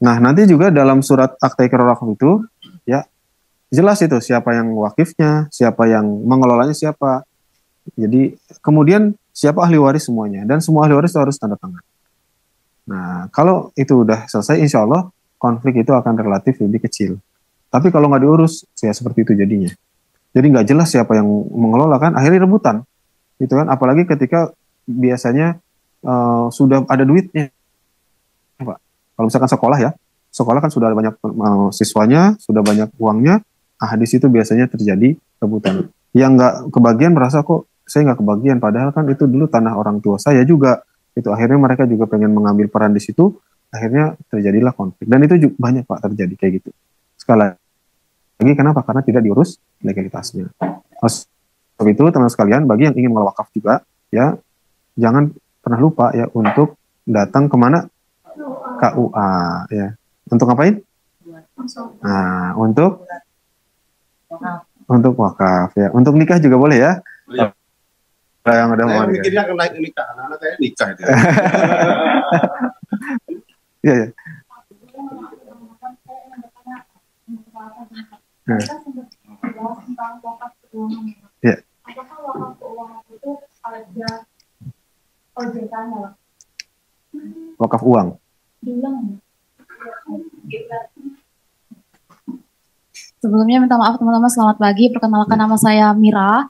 Nah, nanti juga dalam surat akta ikrar wakaf itu, ya, jelas itu siapa yang wakifnya, siapa yang mengelolanya siapa. Jadi kemudian siapa ahli waris semuanya, dan semua ahli waris itu harus tanda tangan. Nah, kalau itu udah selesai, insya Allah konflik itu akan relatif lebih kecil. Tapi kalau nggak diurus, ya seperti itu jadinya. Jadi nggak jelas siapa yang mengelola kan, akhirnya rebutan, gitu kan. Apalagi ketika biasanya sudah ada duitnya, Pak. Kalau misalkan sekolah ya, sekolah kan sudah ada banyak siswanya, sudah banyak uangnya. Di situ biasanya terjadi rebutan. Yang nggak kebagian merasa kok saya nggak kebagian, padahal kan itu dulu tanah orang tua saya juga. Itu akhirnya mereka juga pengen mengambil peran di situ, akhirnya terjadilah konflik. Dan itu juga banyak Pak terjadi kayak gitu. Sekali lagi kenapa? Karena tidak diurus legalitasnya. Sebab itu teman sekalian, bagi yang ingin wakaf juga, ya jangan pernah lupa ya untuk datang kemana? KUA ya. Untuk ngapain? Nah, untuk wakaf ya. Untuk nikah juga boleh ya. Ya. Yang udah mau nikah. Mikirnya naik nikah, anak saya nikah itu. Iya ya. Ya. Apakah wakaf keuangan itu ada OJK-nya? Wakaf uang. Sebelumnya minta maaf teman-teman, selamat pagi. Perkenalkan nama saya Mira.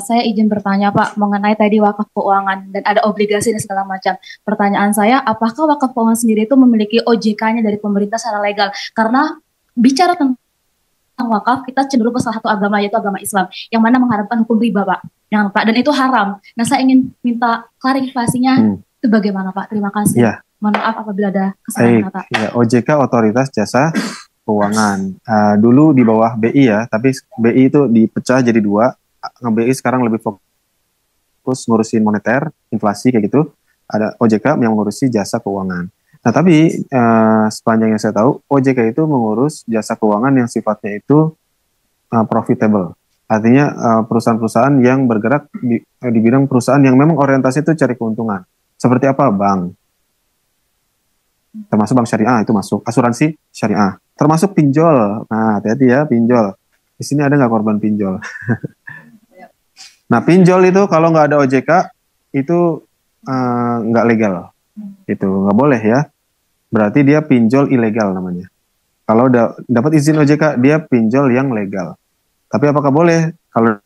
Saya izin bertanya Pak mengenai tadi wakaf keuangan dan ada obligasi dan segala macam. Pertanyaan saya, apakah wakaf keuangan sendiri itu memiliki OJK-nya dari pemerintah secara legal? Karena bicara tentang wakaf, kita cenderung ke salah satu agama, yaitu agama Islam, yang mana mengharapkan hukum riba Pak. Dan itu haram. Nah, saya ingin minta klarifikasinya itu bagaimana Pak? Terima kasih. Ya. Mohon maaf apabila ada kesalahan kata. Ya, OJK Otoritas Jasa Keuangan. Dulu di bawah BI ya, tapi BI itu dipecah jadi 2. BI sekarang lebih fokus ngurusin moneter, inflasi kayak gitu. Ada OJK yang mengurusi jasa keuangan. Nah, tapi sepanjang yang saya tahu, OJK itu mengurus jasa keuangan yang sifatnya itu profitable. Artinya perusahaan-perusahaan yang bergerak di bidang perusahaan yang memang orientasi itu cari keuntungan. Seperti apa? Bank. Termasuk bank syariah itu masuk. Asuransi syariah. Termasuk pinjol. Nah, hati-hati ya pinjol. Di sini ada nggak korban pinjol? Nah, pinjol itu kalau nggak ada OJK itu nggak legal, itu nggak boleh ya. Berarti dia pinjol ilegal namanya. Kalau dapat izin OJK, dia pinjol yang legal. Tapi apakah boleh? Kalau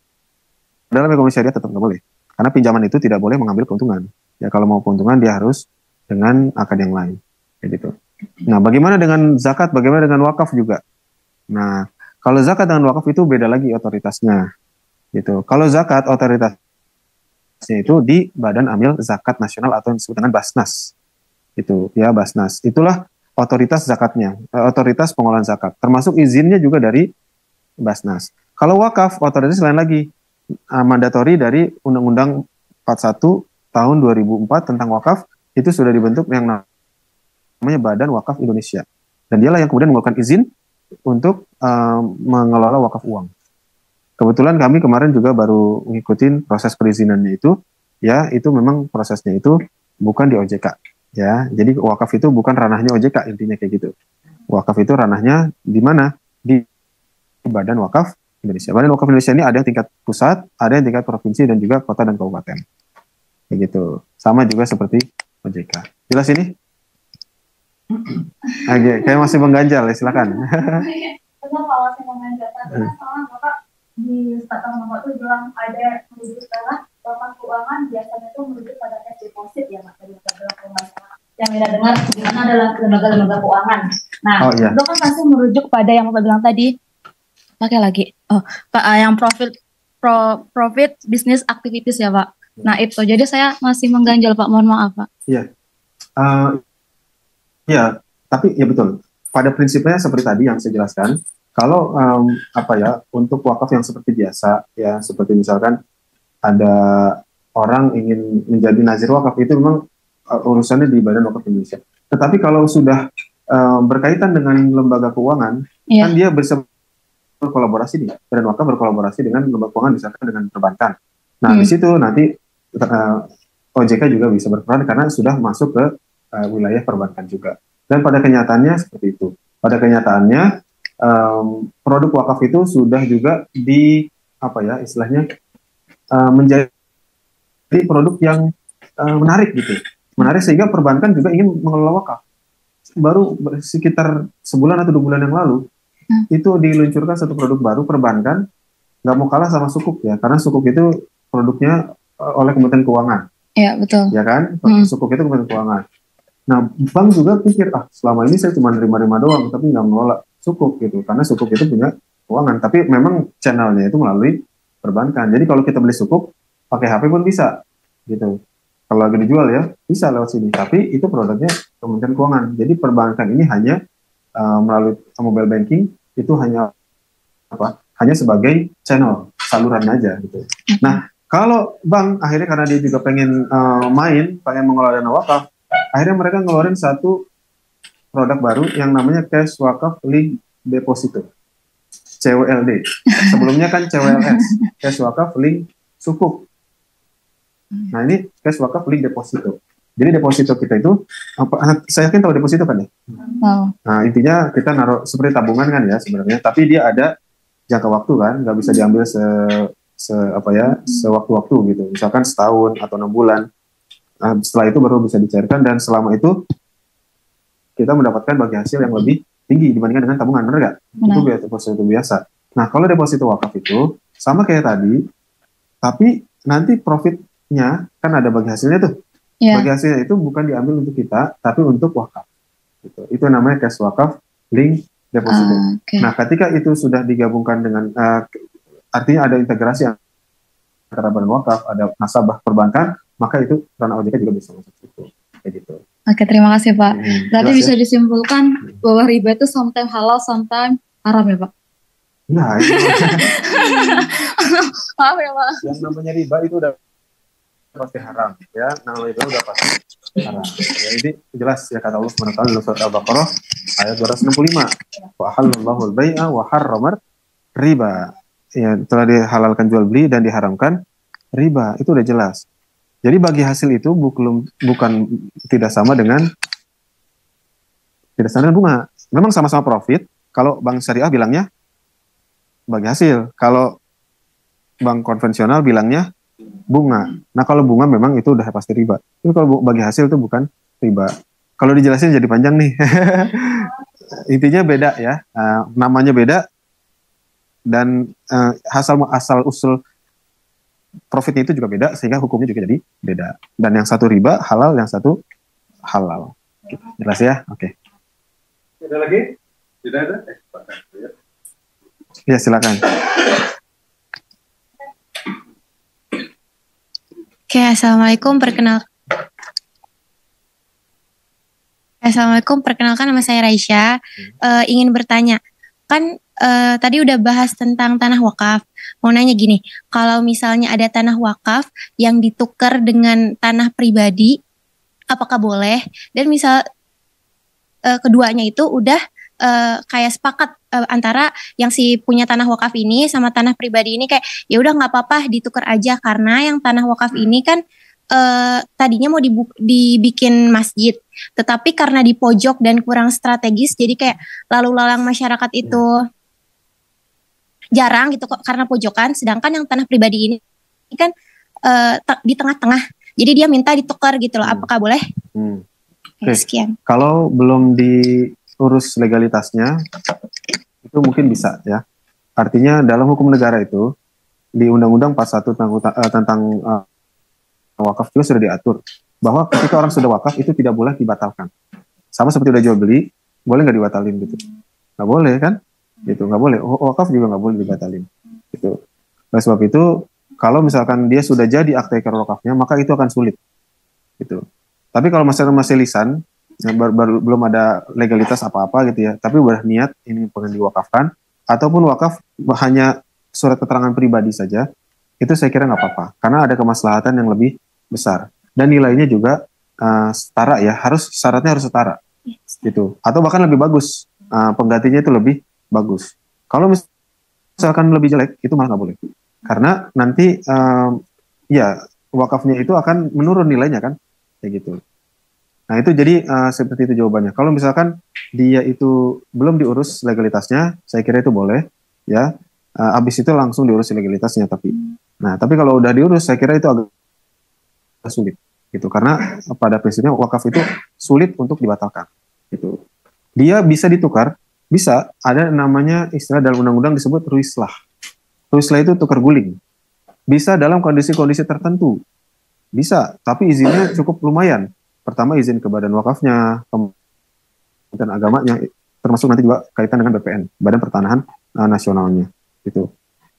dalam ekonomi syariah tetap nggak boleh. Karena pinjaman itu tidak boleh mengambil keuntungan. Ya kalau mau keuntungan dia harus dengan akad yang lain. Kayak gitu. Nah, bagaimana dengan zakat? Bagaimana dengan wakaf juga? Nah, kalau zakat dengan wakaf itu beda lagi otoritasnya. Gitu. Kalau zakat otoritasnya itu di Badan Amil Zakat Nasional atau yang disebut dengan Basnas. Itu ya Basnas. Itulah otoritas zakatnya, otoritas pengelolaan zakat. Termasuk izinnya juga dari Basnas. Kalau wakaf otoritas lain lagi. Mandatori dari Undang-Undang 41 tahun 2004 tentang wakaf itu sudah dibentuk yang namanya Badan Wakaf Indonesia. Dan dialah yang kemudian mengeluarkan izin untuk mengelola wakaf uang. Kebetulan kami kemarin juga baru ngikutin proses perizinannya itu, ya itu memang prosesnya itu bukan di OJK, ya. Jadi wakaf itu bukan ranahnya OJK intinya kayak gitu. Wakaf itu ranahnya di mana? Di Badan Wakaf Indonesia. Badan Wakaf Indonesia ini ada yang tingkat pusat, ada yang tingkat provinsi dan juga kota dan kabupaten. Kayak gitu. Sama juga seperti OJK. Jelas ini? Oke, kayak masih mengganjal ya, silakan. Benar kalau masih mengganjal, tapi soalnya Bapak di statement Bapak itu bilang ada merujuk adalah laporan keuangan biasanya itu merujuk pada cash deposit ya Pak, tadi Bapak bilang yang tidak dengar gimana adalah lembaga-lembaga keuangan. Nah, itu kan pasti merujuk pada yang Bapak bilang tadi. Pakai lagi. Yang profit business activities ya Pak. Nah itu, jadi saya masih mengganjal Pak, mohon maaf Pak. Iya. Ya, tapi ya betul. Pada prinsipnya seperti tadi yang saya jelaskan. Kalau untuk wakaf yang seperti biasa, ya seperti misalkan ada orang ingin menjadi nazir wakaf itu memang urusannya di Badan Wakaf Indonesia. Tetapi kalau sudah berkaitan dengan lembaga keuangan, kan dia bisa berkolaborasi nih. Badan Wakaf berkolaborasi dengan lembaga keuangan misalkan dengan perbankan. Nah di situ nanti OJK juga bisa berperan karena sudah masuk ke wilayah perbankan juga. Dan pada kenyataannya seperti itu. Pada kenyataannya produk wakaf itu sudah juga menjadi produk yang menarik gitu. Menarik sehingga perbankan juga ingin mengelola wakaf. Baru sekitar sebulan atau 2 bulan yang lalu itu diluncurkan satu produk baru perbankan, nggak mau kalah sama Sukuk ya, karena Sukuk itu produknya oleh Kementerian Keuangan. Iya betul. Ya kan, Sukuk itu Kementerian Keuangan. Nah, bank juga pikir selama ini saya cuma nerima doang, tapi nggak mengelola Sukuk gitu, karena Sukuk itu punya keuangan, tapi memang channelnya itu melalui perbankan. Jadi kalau kita beli Sukuk pakai HP pun bisa, gitu. Kalau lagi dijual ya bisa lewat sini, tapi itu produknya Kementerian Keuangan. Jadi perbankan ini hanya melalui mobile banking itu hanya sebagai channel saluran aja, gitu. Nah, kalau bank akhirnya karena dia juga pengen pengen mengelola dana wakaf, akhirnya mereka ngeluarin satu produk baru yang namanya Cash Wakaf Link Deposito, CWLD. Sebelumnya kan CWLS, Cash Wakaf Link Sukuk. Nah ini Cash Wakaf Link Deposito. Jadi deposito kita itu, saya yakin tahu deposito kan ya? Nah intinya kita naruh seperti tabungan kan ya sebenarnya, tapi dia ada jangka waktu kan, nggak bisa diambil sewaktu-waktu gitu. Misalkan setahun atau 6 bulan. Nah, setelah itu baru bisa dicairkan dan selama itu kita mendapatkan bagi hasil yang lebih tinggi dibandingkan dengan tabungan, benar nggak? Itu deposito biasa. Nah, kalau deposito wakaf itu sama kayak tadi, tapi nanti profitnya kan ada bagi hasilnya tuh. Bagi hasilnya itu bukan diambil untuk kita, tapi untuk wakaf. Gitu. Itu namanya cash wakaf link deposito. Nah, ketika itu sudah digabungkan dengan, artinya ada integrasi antara badan wakaf, ada nasabah perbankan, maka itu ranah OJK juga bisa masuk situ. Kayak gitu. Oke, terima kasih Pak. Berarti bisa disimpulkan bahwa riba itu sometimes halal, sometimes haram ya Pak? Nah, itu maaf ya Pak. Yang namanya riba itu udah pasti haram, ya. Namanya riba udah pasti haram. Ya, ini jelas ya kata Allah SWT dalam surat Al-Baqarah ayat 265. Wa halallahu al-bai'a wa harramar riba. Ya, telah dihalalkan jual beli dan diharamkan riba. Itu udah jelas. Jadi bagi hasil itu bukan tidak sama dengan bunga. Memang sama-sama profit. Kalau bank syariah bilangnya bagi hasil. Kalau bank konvensional bilangnya bunga. Nah kalau bunga memang itu udah pasti riba. Tapi kalau bagi hasil itu bukan riba. Kalau dijelasin jadi panjang nih. Intinya beda ya, namanya beda dan asal usul profitnya itu juga beda sehingga hukumnya juga jadi beda. Dan yang satu riba halal, yang satu halal. Jelas ya? Oke. Ada lagi? Tidak ada? Ya silakan. Oke, Assalamualaikum, perkenalkan nama saya Raisya. Ingin bertanya, kan tadi udah bahas tentang tanah wakaf. Mau nanya gini, kalau misalnya ada tanah wakaf yang ditukar dengan tanah pribadi, apakah boleh? Dan misal keduanya itu udah kayak sepakat antara yang si punya tanah wakaf ini sama tanah pribadi ini kayak ya udah nggak apa-apa ditukar aja karena yang tanah wakaf ini kan tadinya mau dibikin masjid, tetapi karena di pojok dan kurang strategis jadi kayak lalu lalang masyarakat itu jarang gitu kok karena pojokan, sedangkan yang tanah pribadi ini kan di tengah-tengah, jadi dia minta ditukar gitu loh, apakah boleh? Oke. Sekian. Kalau belum diurus legalitasnya, itu mungkin bisa ya. Artinya dalam hukum negara itu, di Undang-Undang 41 tentang wakaf juga sudah diatur, bahwa ketika orang sudah wakaf itu tidak boleh dibatalkan. Sama seperti udah jual beli, boleh nggak dibatalin gitu? Nggak boleh kan? Gitu, nggak boleh. Wakaf juga nggak boleh dibatalin. Gitu. Oleh sebab itu, kalau misalkan dia sudah jadi akte ikrar wakafnya, maka itu akan sulit. Gitu. Tapi kalau masih lisan, belum ada legalitas apa-apa gitu ya, tapi udah niat ini pengen diwakafkan, ataupun wakaf hanya surat keterangan pribadi saja, itu saya kira nggak apa-apa, karena ada kemaslahatan yang lebih besar. Dan nilainya juga setara ya, syaratnya harus setara, gitu. Atau bahkan lebih bagus, penggantinya itu lebih bagus. Kalau misalkan lebih jelek, itu malah nggak boleh. Karena nanti, ya wakafnya itu akan menurun nilainya kan, kayak gitu. Nah itu jadi seperti itu jawabannya. Kalau misalkan dia itu belum diurus legalitasnya, saya kira itu boleh, ya. Abis itu langsung diurus legalitasnya. Tapi kalau udah diurus, saya kira itu agak sulit, gitu. Karena pada prinsipnya wakaf itu sulit untuk dibatalkan, gitu. Dia bisa ditukar, bisa. Ada namanya istilah dalam undang-undang disebut ruislah. Ruislah itu tukar guling. Bisa dalam kondisi-kondisi tertentu. Bisa, tapi izinnya cukup lumayan. Pertama izin ke badan wakafnya, Kementerian Agamanya, termasuk nanti juga kaitan dengan BPN, Badan Pertanahan Nasionalnya. Gitu.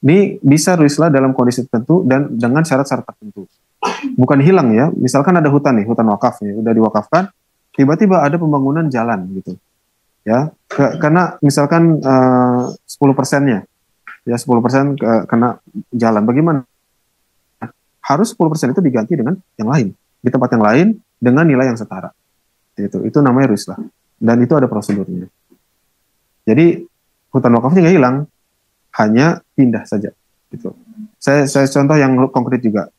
Ini bisa ruislah dalam kondisi tertentu dan dengan syarat-syarat tertentu. Bukan hilang ya, misalkan ada hutan nih, hutan wakaf nih, udah diwakafkan, tiba-tiba ada pembangunan jalan gitu. Ya, karena misalkan 10%-nya, ya 10% kena jalan, bagaimana? Harus 10% itu diganti dengan yang lain, di tempat yang lain dengan nilai yang setara. Itu namanya ruislah. Dan itu ada prosedurnya. Jadi hutan wakafnya nggak hilang, hanya pindah saja. Gitu. Saya contoh yang konkret juga.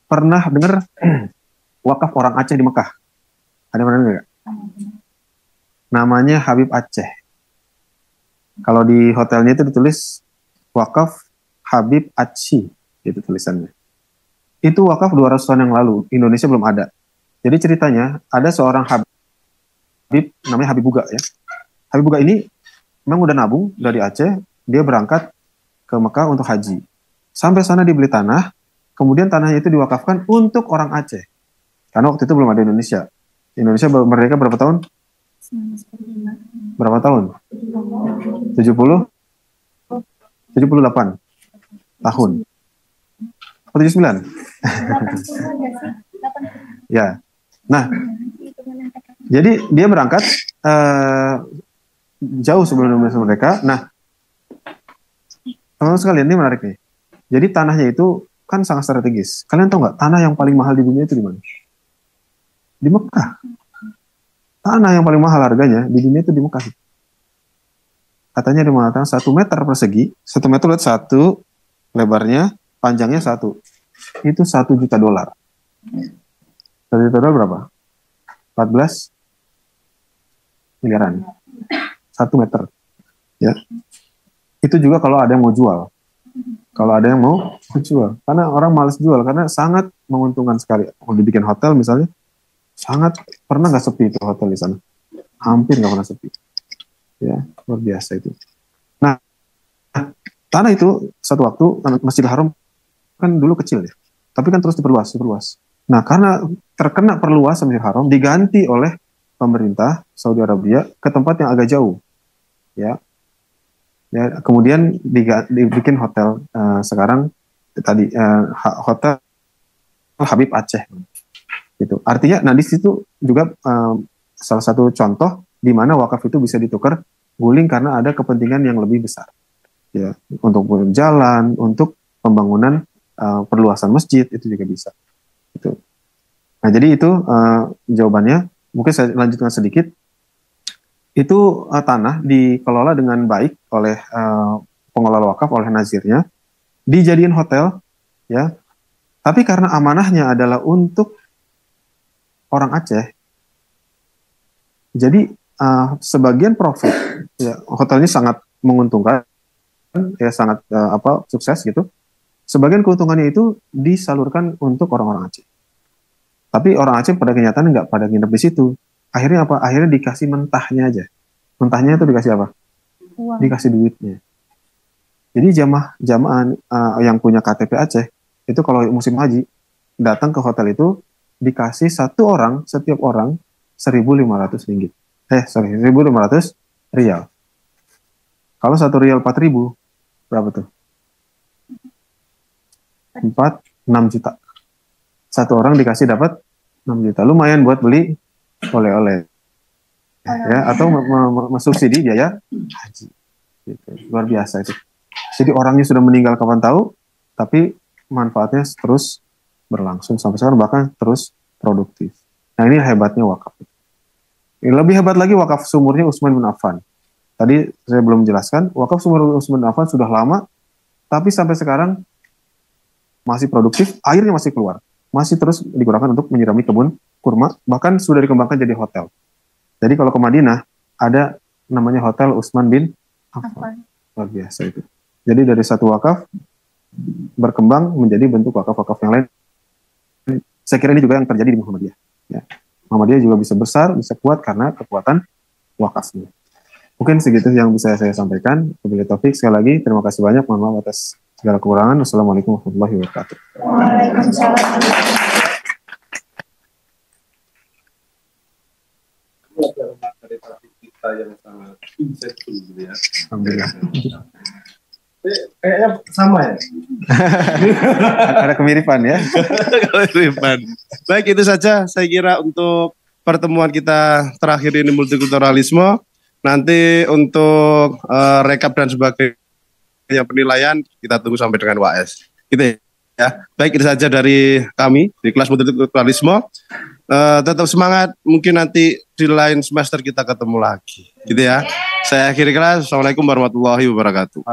Pernah dengar wakaf orang Aceh di Mekah? Ada pernah dengar nggak? Namanya Habib Aceh. Kalau di hotelnya itu ditulis wakaf Habib Aceh. Itu tulisannya. Itu wakaf 200 tahun yang lalu, Indonesia belum ada. Jadi ceritanya, ada seorang Habib, namanya Habib Buga ya. Habib Buga ini memang udah nabung dari Aceh, dia berangkat ke Mekah untuk haji. Sampai sana dibeli tanah, kemudian tanahnya itu diwakafkan untuk orang Aceh. Karena waktu itu belum ada Indonesia. Indonesia merdeka berapa tahun? Berapa tahun? 70? 78 tahun. 79. Ya. Nah, jadi dia berangkat jauh sebelum Indonesia merdeka. Nah, teman-teman sekalian, ini menarik nih. Jadi tanahnya itu kan sangat strategis. Kalian tahu nggak tanah yang paling mahal di dunia itu di mana? Di Mekah. Tanah yang paling mahal harganya di dunia itu di Mekah. Katanya dia mengatakan 1 meter persegi, 1 meter lihat 1 lebarnya, panjangnya 1. Itu $1 juta. $1 juta berapa? 14 miliaran. 1 meter. Ya. Itu juga kalau ada yang mau jual. Kalau ada yang mau jual, karena orang malas jual karena sangat menguntungkan sekali. Kalau dibikin hotel misalnya, sangat pernah nggak sepi itu hotel di sana, hampir nggak pernah sepi. Ya, luar biasa itu. Nah, tanah itu satu waktu Masjidil Haram kan dulu kecil ya, tapi kan terus diperluas. Nah, karena terkena perluasan Masjidil Haram, diganti oleh pemerintah Saudi Arabia ke tempat yang agak jauh, ya. Ya, kemudian dibikin hotel sekarang tadi hotel Habib Aceh gitu. Artinya, nah di situ juga salah satu contoh di mana wakaf itu bisa ditukar guling karena ada kepentingan yang lebih besar, ya, untuk jalan, untuk pembangunan perluasan masjid itu juga bisa. Gitu. Nah jadi itu jawabannya. Mungkin saya lanjutkan sedikit. Itu tanah dikelola dengan baik oleh pengelola wakaf, oleh nazirnya, dijadiin hotel, ya. Tapi karena amanahnya adalah untuk orang Aceh, jadi sebagian profit, ya, hotelnya sangat menguntungkan, ya sangat sukses gitu. Sebagian keuntungannya itu disalurkan untuk orang-orang Aceh. Tapi orang Aceh pada kenyataan nggak pada nginep di situ. Akhirnya apa? Akhirnya dikasih mentahnya aja. Mentahnya itu dikasih apa? Uang. Dikasih duitnya. Jadi jamaah yang punya KTP Aceh itu kalau musim haji datang ke hotel itu dikasih setiap orang 1.500 ringgit. 1.500 rial. Kalau 1 rial 4.000 berapa tuh? 6 juta. Satu orang dikasih dapat 6 juta. Lumayan buat beli oleh-oleh. Ya, atau mensubsidi biaya haji. Gitu. Luar biasa itu. Jadi orangnya sudah meninggal kapan tahu, tapi manfaatnya terus berlangsung sampai sekarang, bahkan terus produktif. Nah ini hebatnya wakaf. Lebih hebat lagi wakaf sumurnya Utsman bin Affan. Tadi saya belum menjelaskan, wakaf sumur Utsman bin Affan sudah lama, tapi sampai sekarang masih produktif, airnya masih keluar. Masih terus digunakan untuk menyirami kebun kurma, bahkan sudah dikembangkan jadi hotel. Jadi kalau ke Madinah, ada namanya Hotel Utsman bin Affan. Luar biasa itu. Jadi dari satu wakaf, berkembang menjadi bentuk wakaf-wakaf yang lain. Saya kira ini juga yang terjadi di Muhammadiyah. Ya. Muhammadiyah juga bisa besar, bisa kuat karena kekuatan wakafnya. Mungkin segitu yang bisa saya sampaikan. Wabillahi taufik, sekali lagi terima kasih banyak. Mohon maaf atas segala kekurangan. Wassalamualaikum warahmatullahi wabarakatuh. Waalaikumsalam. Dari topik kita yang sangat insightful gitu ya. Alhamdulillah. Kayaknya sama ya. Ada kemiripan ya. Kemiripan. Baik, itu saja saya kira untuk pertemuan kita terakhir ini multikulturalisme. Nanti untuk rekap dan sebagainya penilaian kita tunggu sampai dengan WAS. Gitu ya. Baik, itu saja dari kami di kelas multikulturalisme. Tetap semangat, mungkin nanti di lain semester kita ketemu lagi, gitu ya. Saya akhiri kelas. Assalamualaikum warahmatullahi wabarakatuh.